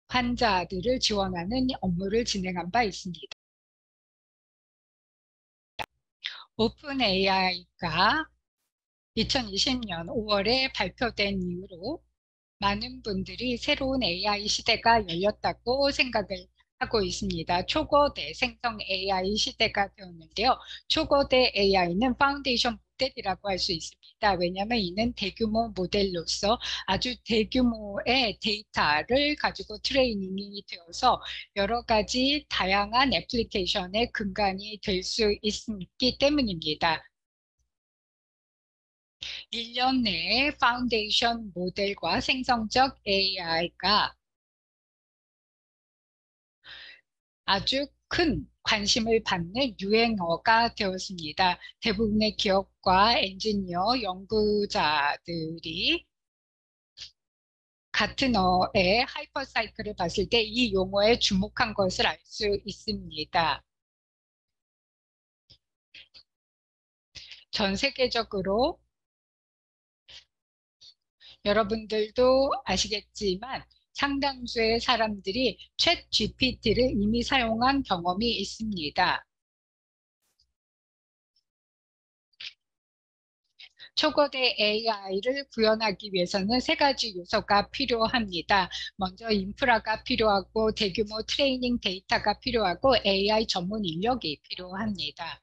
환자들을 지원하는 업무를 진행한 바 있습니다. 오픈 AI가 2020년 5월에 발표된 이후로 많은 분들이 새로운 AI 시대가 열렸다고 생각을 하고 있습니다. 초거대 생성 AI 시대가 되었는데요. 초거대 AI는 파운데이션 모델이라고 할 수 있습니다. 왜냐하면 이는 대규모 모델로서 아주 대규모의 데이터를 가지고 트레이닝이 되어서 여러 가지 다양한 애플리케이션의 근간이 될 수 있기 때문입니다. 1년 내에 파운데이션 모델과 생성적 AI가 아주 큰 관심을 받는 유행어가 되었습니다. 대부분의 기업과 엔지니어, 연구자들이 가트너의 하이퍼사이클을 봤을 때 이 용어에 주목한 것을 알 수 있습니다. 전 세계적으로 여러분들도 아시겠지만 상당수의 사람들이 챗 GPT를 이미 사용한 경험이 있습니다. 초거대 AI를 구현하기 위해서는 세 가지 요소가 필요합니다. 먼저 인프라가 필요하고 대규모 트레이닝 데이터가 필요하고 AI 전문 인력이 필요합니다.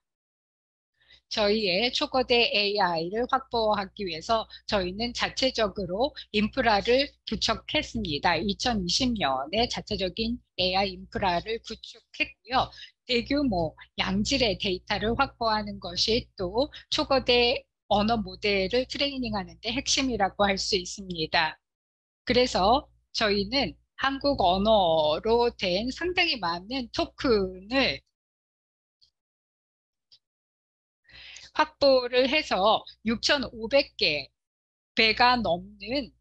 저희의 초거대 AI를 확보하기 위해서 저희는 자체적으로 인프라를 구축했습니다. 2020년에 자체적인 AI 인프라를 구축했고요. 대규모 양질의 데이터를 확보하는 것이 또 초거대 언어 모델을 트레이닝하는 데 핵심이라고 할 수 있습니다. 그래서 저희는 한국 언어로 된 상당히 많은 토큰을 확보를 해서 6,500개 배가 넘는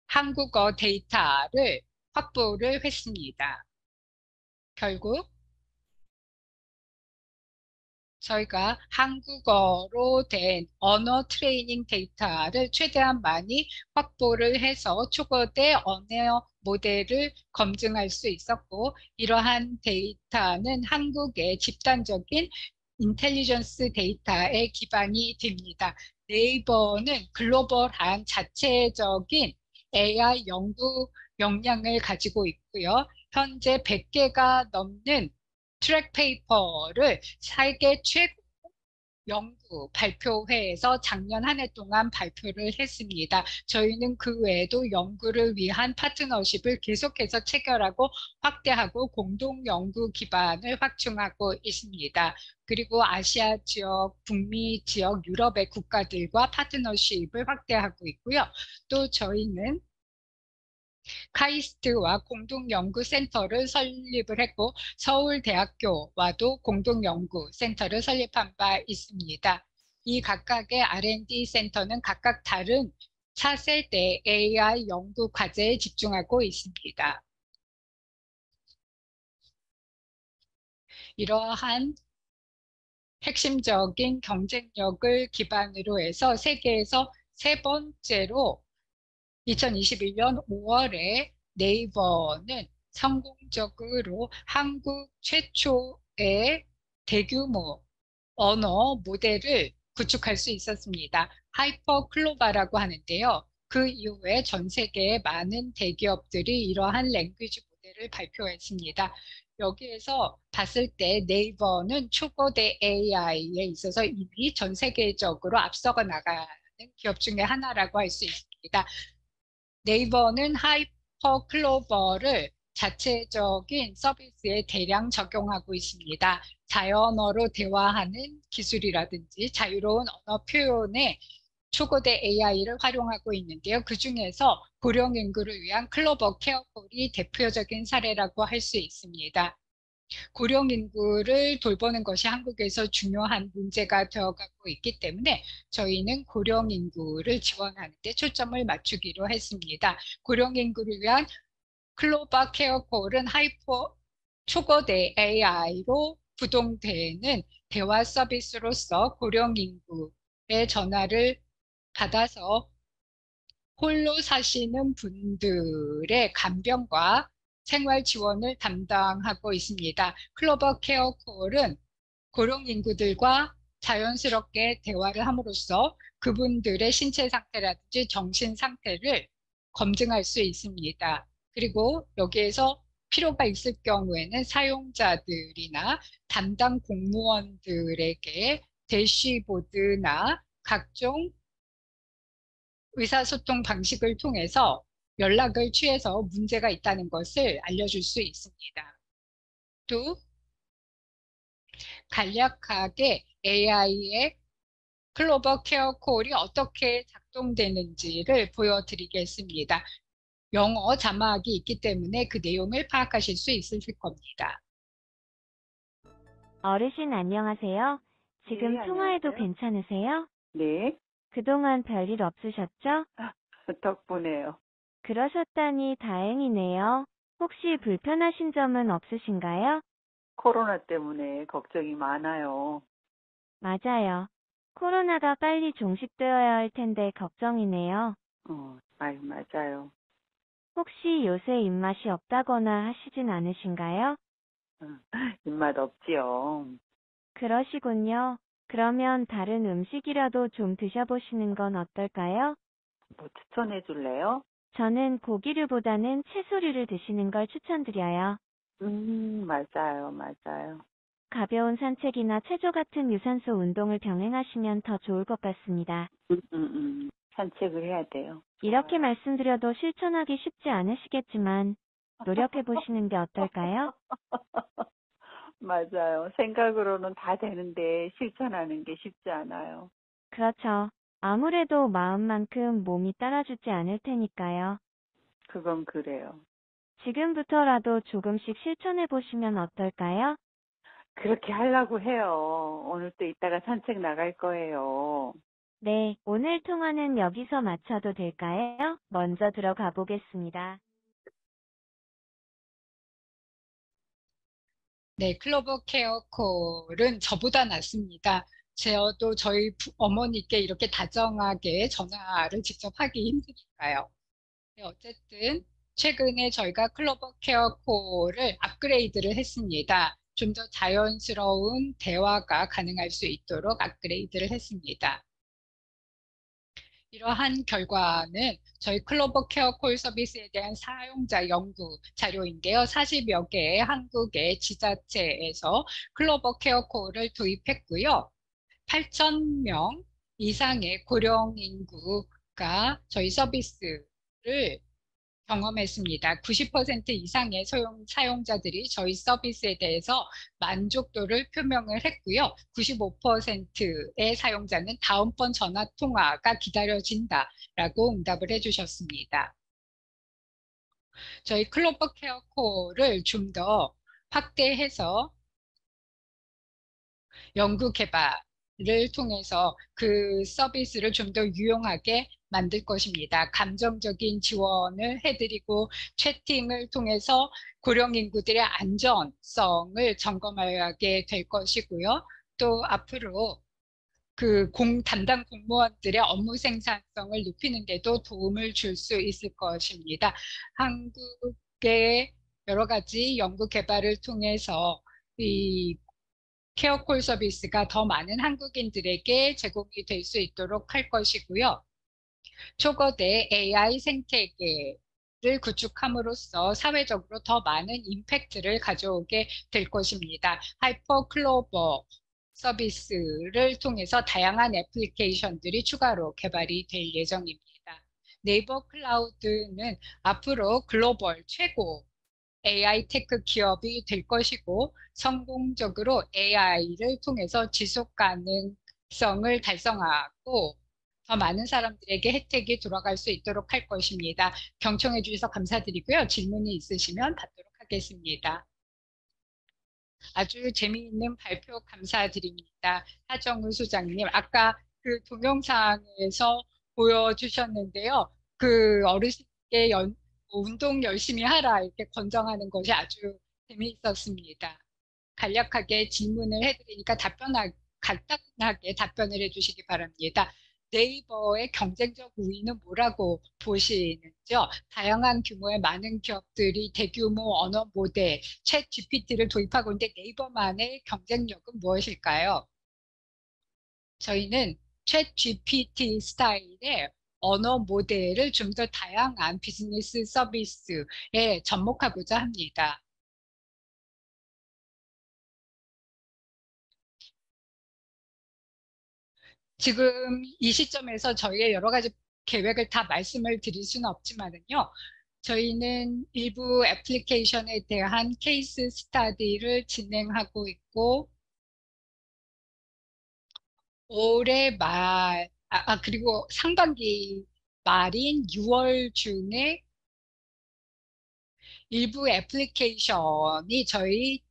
한국어 데이터를 확보를 했습니다. 결국 저희가 한국어로 된 언어 트레이닝 데이터를 최대한 많이 확보를 해서 초거대 언어 모델을 검증할 수 있었고, 이러한 데이터는 한국의 집단적인 인텔리전스 데이터에 기반이 됩니다. 네이버는 글로벌한 자체적인 AI 연구 역량을 가지고 있고요. 현재 100개가 넘는 트랙 페이퍼를 세계 최고 연구 발표회에서 작년 한 해 동안 발표를 했습니다. 저희는 그 외에도 연구를 위한 파트너십을 계속해서 체결하고 확대하고 공동 연구 기반을 확충하고 있습니다. 그리고 아시아 지역, 북미 지역, 유럽의 국가들과 파트너십을 확대하고 있고요. 또 저희는 카이스트와 공동연구센터를 설립을 했고 서울대학교와도 공동연구센터를 설립한 바 있습니다. 이 각각의 R&D 센터는 각각 다른 차세대 AI 연구 과제에 집중하고 있습니다. 이러한 핵심적인 경쟁력을 기반으로 해서 세계에서 세 번째로 2021년 5월에 네이버는 성공적으로 한국 최초의 대규모 언어 모델을 구축할 수 있었습니다. 하이퍼클로바라고 하는데요. 그 이후에 전 세계의 많은 대기업들이 이러한 랭귀지 모델을 발표했습니다. 여기에서 봤을 때 네이버는 초거대 AI에 있어서 이미 전 세계적으로 앞서가 나가는 기업 중에 하나라고 할 수 있습니다. 네이버는 하이퍼클로버를 자체적인 서비스에 대량 적용하고 있습니다. 자연어로 대화하는 기술이라든지 자유로운 언어 표현에 초거대 AI를 활용하고 있는데요. 그 중에서 고령 인구를 위한 클로버 케어콜이 대표적인 사례라고 할 수 있습니다. 고령 인구를 돌보는 것이 한국에서 중요한 문제가 되어가고 있기 때문에 저희는 고령 인구를 지원하는 데 초점을 맞추기로 했습니다. 고령 인구를 위한 클로버 케어콜은 초거대 AI로 구동되는 대화 서비스로서 고령 인구의 전화를 받아서 홀로 사시는 분들의 간병과 생활 지원을 담당하고 있습니다. 클로버 케어콜은 고령 인구들과 자연스럽게 대화를 함으로써 그분들의 신체 상태라든지 정신 상태를 검증할 수 있습니다. 그리고 여기에서 필요가 있을 경우에는 사용자들이나 담당 공무원들에게 대시보드나 각종 의사소통 방식을 통해서 연락을 취해서 문제가 있다는 것을 알려줄 수 있습니다. 또 간략하게 AI의 클로버 케어콜이 어떻게 작동되는지를 보여드리겠습니다. 영어 자막이 있기 때문에 그 내용을 파악하실 수 있으실 겁니다. 어르신 안녕하세요. 지금 네, 통화해도 안녕하세요. 괜찮으세요? 네, 그동안 별일 없으셨죠? 덕분에요. 그러셨다니 다행이네요. 혹시 불편하신 점은 없으신가요? 코로나 때문에 걱정이 많아요. 맞아요. 코로나가 빨리 종식되어야 할 텐데 걱정이네요. 아유, 맞아요. 혹시 요새 입맛이 없다거나 하시진 않으신가요? 입맛 없지요. 그러시군요. 그러면 다른 음식이라도 좀 드셔보시는 건 어떨까요? 뭐 추천해 줄래요? 저는 고기류보다는 채소류를 드시는 걸 추천드려요. 맞아요, 맞아요. 가벼운 산책이나 체조 같은 유산소 운동을 병행하시면 더 좋을 것 같습니다. 산책을 해야 돼요. 이렇게 말씀드려도 실천하기 쉽지 않으시겠지만 노력해보시는 게 어떨까요? 맞아요. 생각으로는 다 되는데 실천하는 게 쉽지 않아요. 그렇죠. 아무래도 마음만큼 몸이 따라주지 않을 테니까요. 그건 그래요. 지금부터라도 조금씩 실천해보시면 어떨까요? 그렇게 하려고 해요. 오늘 또 이따가 산책 나갈 거예요. 네, 오늘 통화는 여기서 마쳐도 될까요? 먼저 들어가 보겠습니다. 네, 클로버 케어 콜은 저보다 낫습니다. 저도 저희 어머니께 이렇게 다정하게 전화를 직접 하기 힘드니까요. 네, 어쨌든 최근에 저희가 클로버 케어 콜을 업그레이드를 했습니다. 좀 더 자연스러운 대화가 가능할 수 있도록 업그레이드를 했습니다. 이러한 결과는 저희 클로버 케어 콜 서비스에 대한 사용자 연구 자료인데요. 40여 개의 한국의 지자체에서 클로버 케어 콜을 도입했고요. 8,000명 이상의 고령 인구가 저희 서비스를 경험했습니다. 90% 이상의 사용자들이 저희 서비스에 대해서 만족도를 표명을 했고요. 95%의 사용자는 다음번 전화 통화가 기다려진다라고 응답을 해주셨습니다. 저희 클로버 케어 콜을 좀 더 확대해서 연구 개발을 통해서 그 서비스를 좀 더 유용하게 만들 것입니다. 감정적인 지원을 해드리고 채팅을 통해서 고령 인구들의 안전성을 점검하게 될 것이고요. 또 앞으로 그 담당 공무원들의 업무 생산성을 높이는 데도 도움을 줄 수 있을 것입니다. 한국의 여러 가지 연구 개발을 통해서 이 케어콜 서비스가 더 많은 한국인들에게 제공이 될 수 있도록 할 것이고요. 초거대 AI 생태계를 구축함으로써 사회적으로 더 많은 임팩트를 가져오게 될 것입니다. 하이퍼 클로버 서비스를 통해서 다양한 애플리케이션들이 추가로 개발이 될 예정입니다. 네이버 클라우드는 앞으로 글로벌 최고 AI 테크 기업이 될 것이고 성공적으로 AI를 통해서 지속 가능성을 달성하고 더 많은 사람들에게 혜택이 돌아갈 수 있도록 할 것입니다. 경청해 주셔서 감사드리고요. 질문이 있으시면 받도록 하겠습니다. 아주 재미있는 발표 감사드립니다. 하정우 소장님, 아까 그 동영상에서 보여주셨는데요. 그 어르신께 운동 열심히 하라 이렇게 권장하는 것이 아주 재미있었습니다. 간략하게 질문을 해드리니까 간단하게 답변을 해주시기 바랍니다. 네이버의 경쟁적 우위는 뭐라고 보시는지요? 다양한 규모의 많은 기업들이 대규모 언어 모델, 챗 GPT를 도입하고 있는데 네이버만의 경쟁력은 무엇일까요? 저희는 챗 GPT 스타일의 언어 모델을 좀 더 다양한 비즈니스 서비스에 접목하고자 합니다. 지금 이 시점에서 저희의 여러 가지 계획을 다 말씀을 드릴 수는 없지만은요. 저희는 일부 애플리케이션에 대한 케이스 스터디를 진행하고 있고 올해 말, 그리고 상반기 말인 6월 중에 일부 애플리케이션이 저희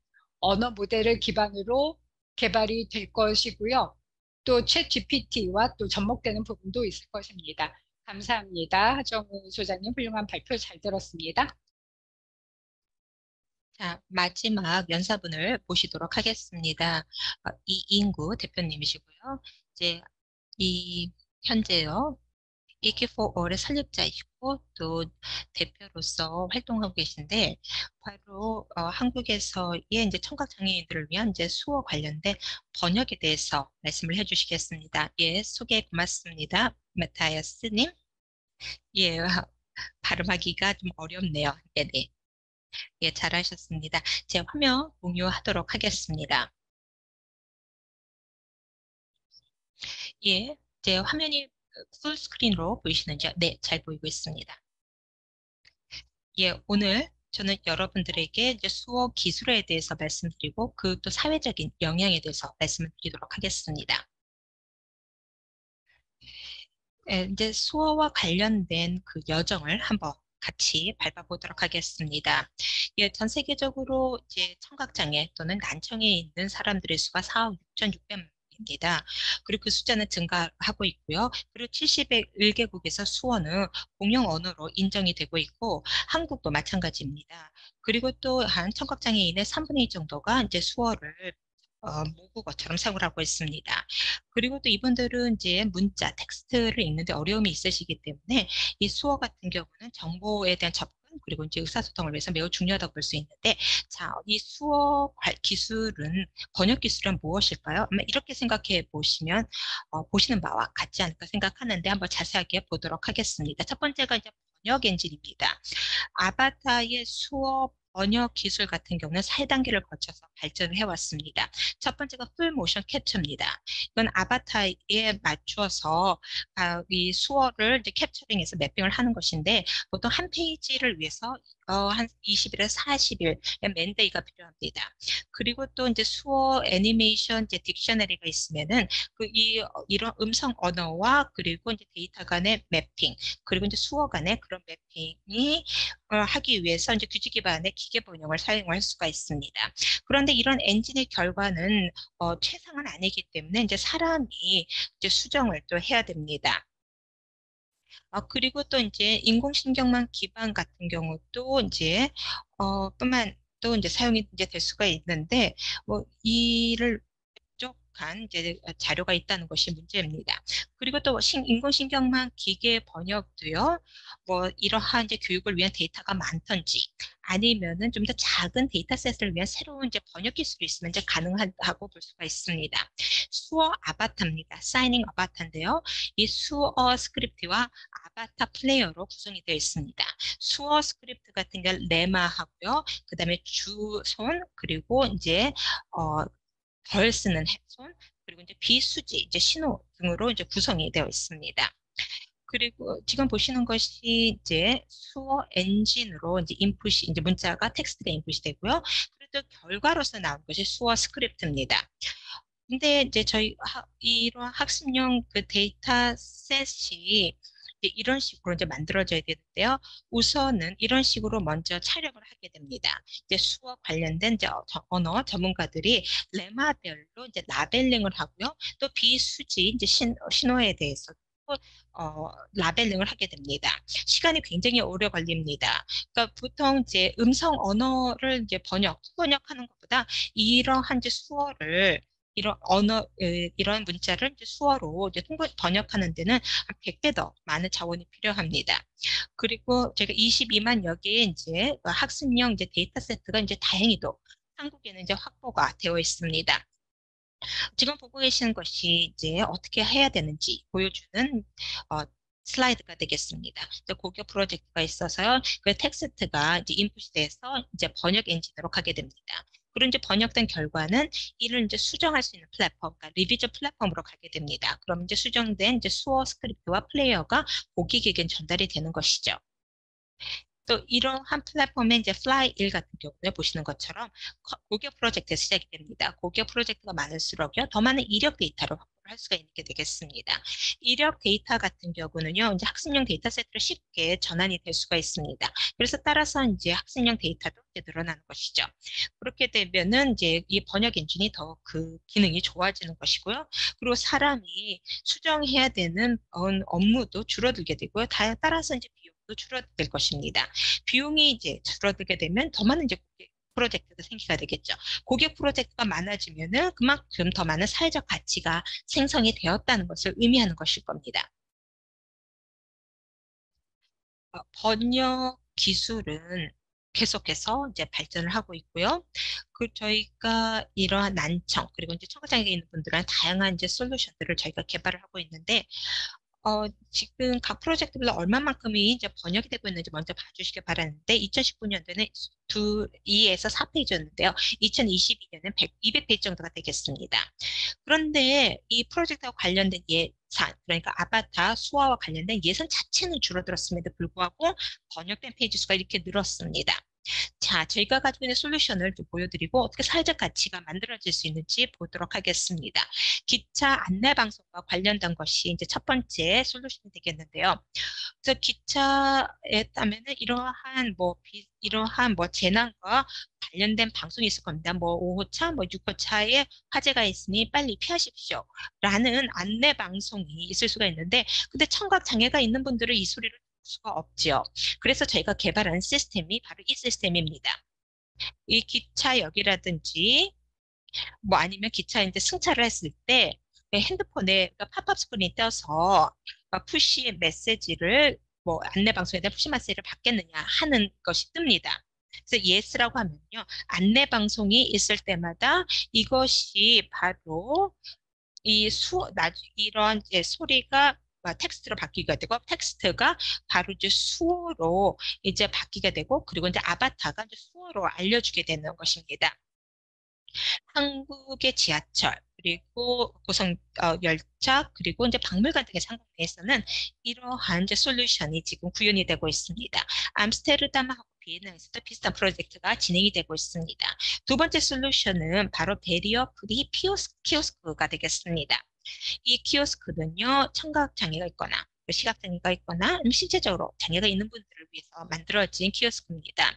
언어 모델을 기반으로 개발이 될 것이고요. 또 챗 GPT와 또 접목되는 부분도 있을 것입니다. 감사합니다. 하정우 소장님 훌륭한 발표 잘 들었습니다. 자, 마지막 연사분을 모시도록 하겠습니다. 이인구 대표님이시고요. 이제 현재요. Eq4All의 설립자이시고 또 대표로서 활동하고 계신데 바로 한국에서의 이제 청각장애인들을 위한 이제 수어 관련된 번역에 대해서 말씀을 해주시겠습니다. 예, 소개 고맙습니다. 마타이아스님. 예, 발음하기가 좀 어렵네요. 네네. 예, 잘하셨습니다. 제 화면 공유하도록 하겠습니다. 예, 제 화면이 풀 스크린으로 보이시는지요? 네, 잘 보이고 있습니다. 예, 오늘 저는 여러분들에게 이제 수어 기술에 대해서 말씀드리고 그 또 사회적인 영향에 대해서 말씀을 드리도록 하겠습니다. 예, 이제 수어와 관련된 그 여정을 한번 같이 밟아보도록 하겠습니다. 예, 전 세계적으로 이제 청각장애 또는 난청에 있는 사람들의 수가 4억 6,600만입니다. 그리고 그 숫자는 증가하고 있고요. 그리고 71개국에서 수어는 공용 언어로 인정이 되고 있고 한국도 마찬가지입니다. 그리고 또 한 청각장애인의 3분의 2 정도가 이제 수어를 모국어처럼 사용을 하고 있습니다. 그리고 또 이분들은 이제 문자, 텍스트를 읽는데 어려움이 있으시기 때문에 이 수어 같은 경우는 정보에 대한 접근 그리고 이제 의사소통을 위해서 매우 중요하다고 볼 수 있는데, 자, 이 수어 기술은 번역 기술은 무엇일까요? 아마 이렇게 생각해 보시면 보시는 바와 같지 않을까 생각하는데 한번 자세하게 보도록 하겠습니다. 첫 번째가 이제 번역 엔진입니다. 아바타의 수어 번역 기술 같은 경우는 4단계를 거쳐서 발전을 해왔습니다. 첫 번째가 풀 모션 캡처입니다. 이건 아바타에 맞추어서 이 수어를 이제 캡처링해서 매핑을 하는 것인데 보통 한 페이지를 위해서 한 20일에서 40일 맨데이가 필요합니다. 그리고 또 이제 수어 애니메이션 이제 딕셔너리가 있으면은 이런 음성 언어와 그리고 이제 데이터 간의 매핑 그리고 이제 수어 간의 그런 매핑이 하기 위해서 이제 규칙 기반의 기계 번역을 사용할 수가 있습니다. 그런데 이런 엔진의 결과는 최상은 아니기 때문에 이제 사람이 이제 수정을 또 해야 됩니다. 그리고 또 이제 인공신경망 기반 같은 경우도 이제 뿐만 또 이제 사용이 이제 될 수가 있는데 이를 한 이제 자료가 있다는 것이 문제입니다. 그리고 또 인공신경망 기계 번역도요. 이러한 이제 교육을 위한 데이터가 많던지 아니면은 좀 더 작은 데이터셋을 위한 새로운 이제 번역 기술이 있으면 이제 가능하다고 볼 수가 있습니다. 수어 아바타입니다. 사이닝 아바타인데요. 이 수어 스크립트와 아바타 플레이어로 구성이 되어 있습니다. 수어 스크립트 같은 경우 레마하고요. 그 다음에 주손 그리고 이제 덜 쓰는 손 그리고 이제 비수지 이제 신호 등으로 이제 구성이 되어 있습니다. 그리고 지금 보시는 것이 이제 수어 엔진으로 이제 인풋이 이제 문자가 텍스트가 인풋이 되고요. 그리고 결과로서 나온 것이 수어 스크립트입니다. 근데 이제 저희 이러한 학습용 그 데이터셋이 이런 식으로 이제 만들어져야 되는데요. 우선은 이런 식으로 먼저 촬영을 하게 됩니다. 이제 수어 관련된 이제 언어 전문가들이 레마별로 이제 라벨링을 하고요. 또 비수지 이제 신호에 대해서 라벨링을 하게 됩니다. 시간이 굉장히 오래 걸립니다. 그러니까 보통 이제 음성 언어를 이제 번역하는 것보다 이러한 이제 수어를 이런 문자를 이제 수어로 이제 번역하는 데는 한 100배 더 많은 자원이 필요합니다. 그리고 제가 22만여 개의 이제 학습용 이제 데이터 세트가 이제 다행히도 한국에는 이제 확보가 되어 있습니다. 지금 보고 계시는 것이 이제 어떻게 해야 되는지 보여주는 슬라이드가 되겠습니다. 고교 프로젝트가 있어서요. 그 텍스트가 이제 인풋이 돼서 이제 번역 엔진으로 가게 됩니다. 그리고 이제 번역된 결과는 이를 이제 수정할 수 있는 플랫폼, 그러니까 리비전 플랫폼으로 가게 됩니다. 그럼 이제 수정된 이제 수어 스크립트와 플레이어가 고객에게 전달이 되는 것이죠. 또 이러한 플랫폼에 이제 플라이1 같은 경우에 보시는 것처럼 고교 프로젝트에서 시작이 됩니다. 고교 프로젝트가 많을수록요, 더 많은 이력 데이터를 확보를 할 수가 있게 되겠습니다. 이력 데이터 같은 경우는요, 이제 학습용 데이터셋으로 쉽게 전환이 될 수가 있습니다. 그래서 따라서 이제 학습용 데이터도 이제 늘어나는 것이죠. 그렇게 되면은 이제 이 번역 엔진이 더 그 기능이 좋아지는 것이고요. 그리고 사람이 수정해야 되는 업무도 줄어들게 되고요. 따라서 이제 줄어들 것입니다. 비용이 이제 줄어들게 되면 더 많은 이제 프로젝트가 생기게 되겠죠. 고객 프로젝트가 많아지면은 그만큼 더 많은 사회적 가치가 생성이 되었다는 것을 의미하는 것일 겁니다. 번역 기술은 계속해서 이제 발전을 하고 있고요. 저희가 이러한 난청 그리고 이제 청각장애가 있는 분들은 다양한 이제 솔루션들을 저희가 개발을 하고 있는데 지금 각 프로젝트별로 얼마만큼이 이제 번역이 되고 있는지 먼저 봐주시길 바라는데 2019년도에는 2에서 4페이지였는데요. 2022년에는 200페이지 정도가 되겠습니다. 그런데 이 프로젝트와 관련된 예산, 그러니까 아바타 수화와 관련된 예산 자체는 줄어들었음에도 불구하고 번역된 페이지 수가 이렇게 늘었습니다. 자, 저희가 가지고 있는 솔루션을 좀 보여드리고 어떻게 사회적 가치가 만들어질 수 있는지 보도록 하겠습니다. 기차 안내 방송과 관련된 것이 이제 첫 번째 솔루션이 되겠는데요. 그래서 기차에 따면은 이러한 재난과 관련된 방송이 있을 겁니다. 5호차, 6호차에 화재가 있으니 빨리 피하십시오. 라는 안내 방송이 있을 수가 있는데, 근데 청각 장애가 있는 분들은 이 소리를 수가 없지요. 그래서 저희가 개발한 시스템이 바로 이 시스템입니다. 이 기차역이라든지 아니면 기차에 이제 승차를 했을 때 핸드폰에 팝업 스크린이 떠서 푸시 메시지를 안내 방송에 대한 푸시 메시지를 받겠느냐 하는 것이 뜹니다. 그래서 yes라고 하면요. 안내 방송이 있을 때마다 이것이 바로 이런 소리가 텍스트로 바뀌게 되고 텍스트가 바로 이제 수어로 이제 바뀌게 되고 그리고 이제 아바타가 이제 수어로 알려주게 되는 것입니다. 한국의 지하철 그리고 고성 열차 그리고 이제 박물관 등의 상공에서는 이러한 이제 솔루션이 지금 구현이 되고 있습니다. 암스테르담하고 비엔나에서도 비슷한 프로젝트가 진행이 되고 있습니다. 두 번째 솔루션은 바로 베리어 프리 키오스크가 되겠습니다. 이 키오스크는요, 청각장애가 있거나 시각장애가 있거나 신체적으로 장애가 있는 분들을 위해서 만들어진 키오스크입니다.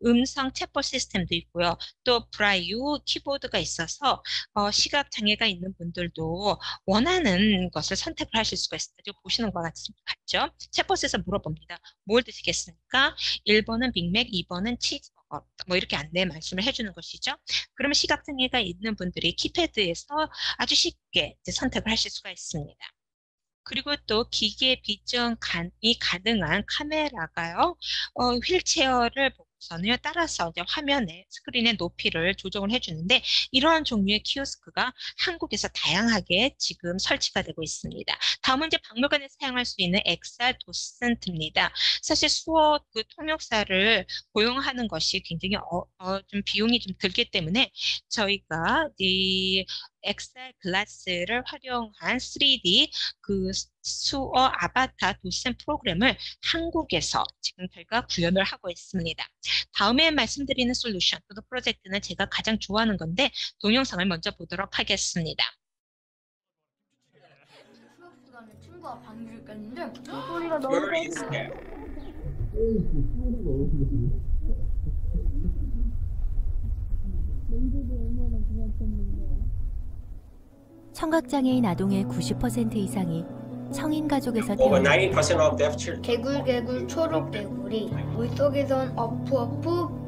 음성 챗봇 시스템도 있고요. 또 브라이유 키보드가 있어서 시각장애가 있는 분들도 원하는 것을 선택을 하실 수가 있습니다. 지금 보시는 것 같죠? 챗봇에서 물어봅니다. 뭘 드시겠습니까? 1번은 빅맥, 2번은 치즈버거. 이렇게 안내 말씀을 해주는 것이죠. 그러면 시각장애가 있는 분들이 키패드에서 아주 쉽게 이제 선택을 하실 수가 있습니다. 그리고 또 기계 비전이 가능한 카메라가요. 휠체어를 보고서는 따라서 이제 화면에 스크린의 높이를 조정을 해주는데 이러한 종류의 키오스크가 한국에서 다양하게 지금 설치가 되고 있습니다. 다음은 이제 박물관에 사용할 수 있는 XR 도슨트입니다. 사실 수어 통역사를 고용하는 것이 굉장히 좀 비용이 좀 들기 때문에 저희가 이 XR 글라스를 활용한 3D 수어 아바타 도슨 프로그램을 한국에서 지금 저희가 구현을 하고 있습니다. 다음에 말씀드리는 솔루션 또는 프로젝트는 제가 가장 좋아하는 건데 동영상을 먼저 보도록 하겠습니다. 수업 시간에 친구와 방귀를 꼈는데 소리가 너무 청각장애인 아동의 90% 이상이 성인 가족에서 태어났습니다. 개굴개굴 초록 개굴이 물속에선 어프어프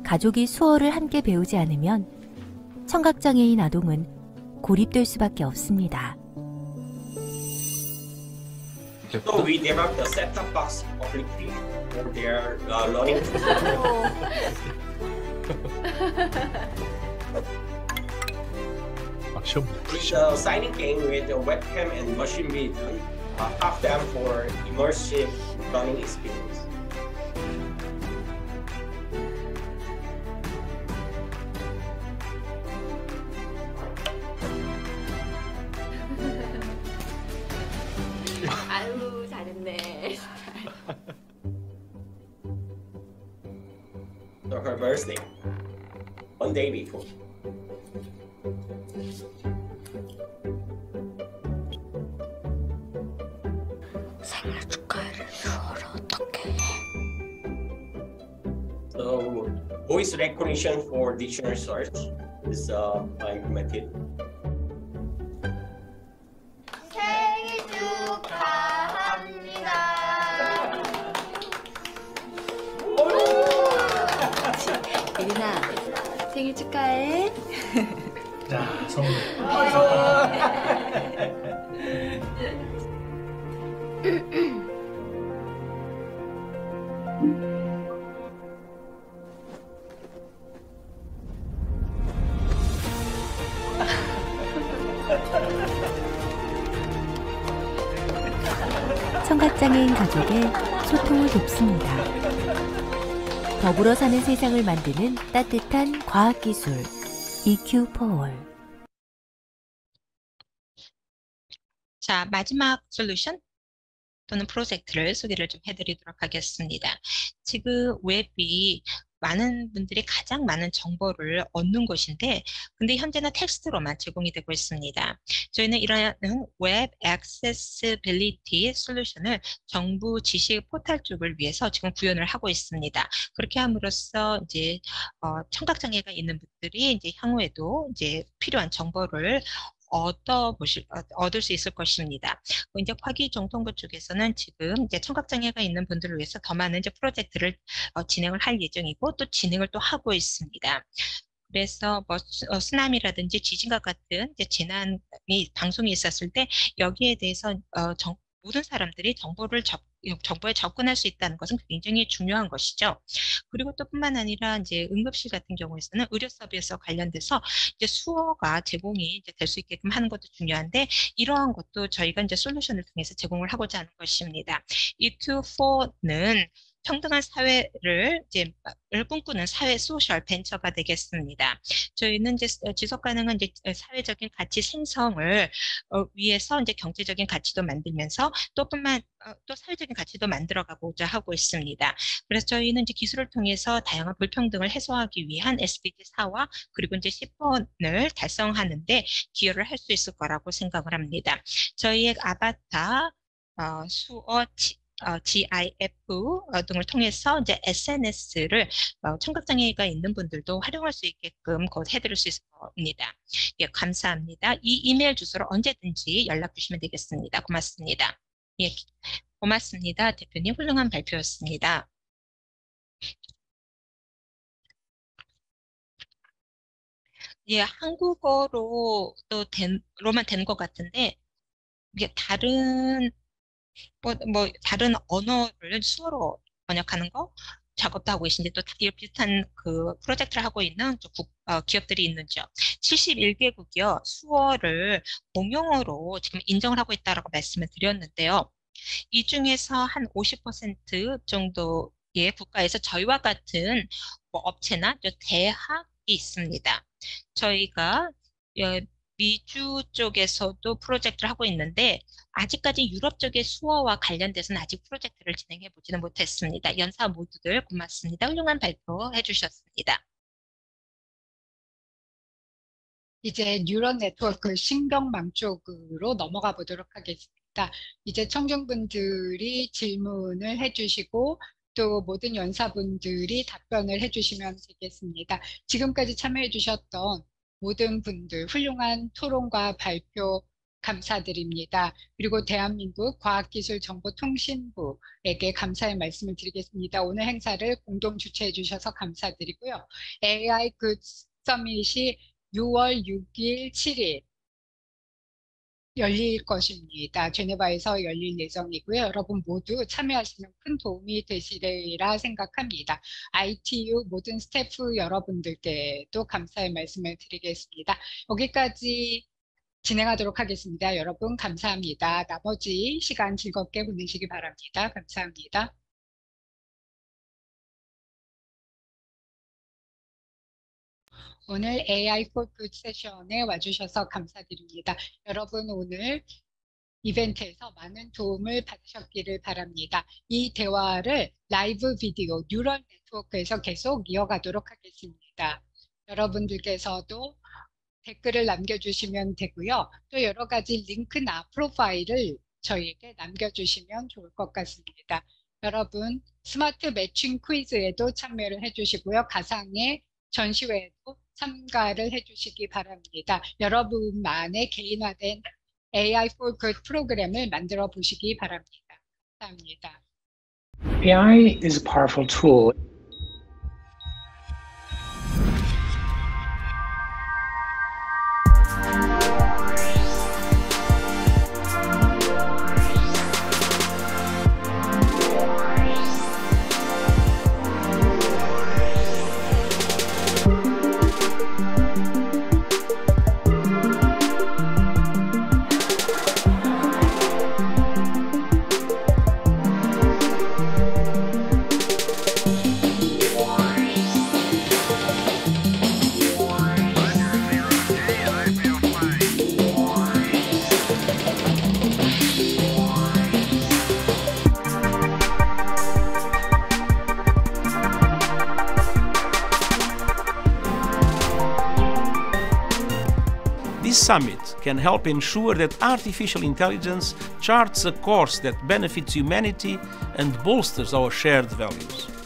가족이 수어를 함께 배우지 않으면 청각장애인 아동은 고립될 수밖에 없습니다. So we developed the set-top box obliquely for their learning. The signing came with a webcam and machine vision, half them for immersive learning experience. 아유 잘했네. So her birthday, one day before. 생일 축하를 수어로 어떻게 해? So voice recognition for dictionary search is implemented. 생일 축하합니다. 생일 축하해. 자, 선물. 청각장애인 가족의 소통을 돕습니다. 더불어 사는 세상을 만드는 따뜻한 과학기술 EQ4월. 자, 마지막 솔루션 또는 프로젝트를 소개를 좀 해드리도록 하겠습니다. 지금 웹이 많은 분들이 가장 많은 정보를 얻는 곳인데, 근데 현재는 텍스트로만 제공이 되고 있습니다. 저희는 이러한 웹 액세시빌리티 솔루션을 정부 지식 포털 쪽을 위해서 지금 구현을 하고 있습니다. 그렇게 함으로써 이제 청각장애가 있는 분들이 이제 향후에도 이제 필요한 정보를 얻을 수 있을 것입니다. 이제 화기정통부 쪽에서는 지금 이제 청각장애가 있는 분들을 위해서 더 많은 이제 프로젝트를 진행을 할 예정이고 또 진행을 또 하고 있습니다. 그래서 뭐 쓰나미라든지 지진과 같은 이제 재난이 방송이 있었을 때 여기에 대해서 모든 사람들이 정보에 접근할 수 있다는 것은 굉장히 중요한 것이죠. 그리고 또 뿐만 아니라 이제 응급실 같은 경우에서는 의료 서비스와 관련돼서 이제 수어가 제공이 이제 될 수 있게끔 하는 것도 중요한데, 이러한 것도 저희가 이제 솔루션을 통해서 제공을 하고자 하는 것입니다. EQ4는 평등한 사회를 이제 꿈꾸는 사회 소셜 벤처가 되겠습니다. 저희는 이제 지속 가능한 이제 사회적인 가치 생성을 위해서 이제 경제적인 가치도 만들면서 또 사회적인 가치도 만들어가고자 하고 있습니다. 그래서 저희는 이제 기술을 통해서 다양한 불평등을 해소하기 위한 SDG 4와 그리고 이제 10번을 달성하는데 기여를 할 수 있을 거라고 생각을 합니다. 저희의 아바타, 수어, GIF 등을 통해서 이제 SNS를 청각장애가 있는 분들도 활용할 수 있게끔 해드릴 수 있을 겁니다. 예, 감사합니다. 이 이메일 주소로 언제든지 연락 주시면 되겠습니다. 고맙습니다. 예, 고맙습니다. 대표님, 훌륭한 발표였습니다. 예, 한국어로만 된 것 같은데, 이게 다른 언어를 수어로 번역하는 거 작업도 하고 계신데, 또 비슷한 그 프로젝트를 하고 있는 기업들이 있는죠. 71개국이요, 수어를 공용어로 지금 인정을 하고 있다라고 말씀을 드렸는데요. 이 중에서 한 50% 정도의 국가에서 저희와 같은 업체나 대학이 있습니다. 저희가 미주 쪽에서도 프로젝트를 하고 있는데, 아직까지 유럽 쪽의 수어와 관련돼서는 아직 프로젝트를 진행해 보지는 못했습니다. 연사 모두들 고맙습니다. 훌륭한 발표 해주셨습니다. 이제 뉴런 네트워크 신경망 쪽으로 넘어가 보도록 하겠습니다. 이제 청중분들이 질문을 해주시고 또 모든 연사분들이 답변을 해주시면 되겠습니다. 지금까지 참여해 주셨던 모든 분들 훌륭한 토론과 발표 감사드립니다. 그리고 대한민국 과학기술정보통신부에게 감사의 말씀을 드리겠습니다. 오늘 행사를 공동 주최해 주셔서 감사드리고요. AI Good Summit이 6월 6일, 7일 열릴 것입니다. 제네바에서 열릴 예정이고요. 여러분 모두 참여하시면 큰 도움이 되시리라 생각합니다. ITU 모든 스태프 여러분들께도 감사의 말씀을 드리겠습니다. 여기까지 진행하도록 하겠습니다. 여러분 감사합니다. 나머지 시간 즐겁게 보내시기 바랍니다. 감사합니다. 오늘 AI for Good 세션에 와주셔서 감사드립니다. 여러분 오늘 이벤트에서 많은 도움을 받으셨기를 바랍니다. 이 대화를 라이브 비디오 뉴럴 네트워크에서 계속 이어가도록 하겠습니다. 여러분들께서도 댓글을 남겨주시면 되고요. 또 여러 가지 링크나 프로파일을 저희에게 남겨주시면 좋을 것 같습니다. 여러분 스마트 매칭 퀴즈에도 참여를 해주시고요. 가상의 전시회에도 참가를 해주시기 바랍니다. 여러분만의 개인화된 AI for Good 프로그램을 만들어 보시기 바랍니다. 감사합니다. AI is a powerful tool. This summit can help ensure that artificial intelligence charts a course that benefits humanity and bolsters our shared values.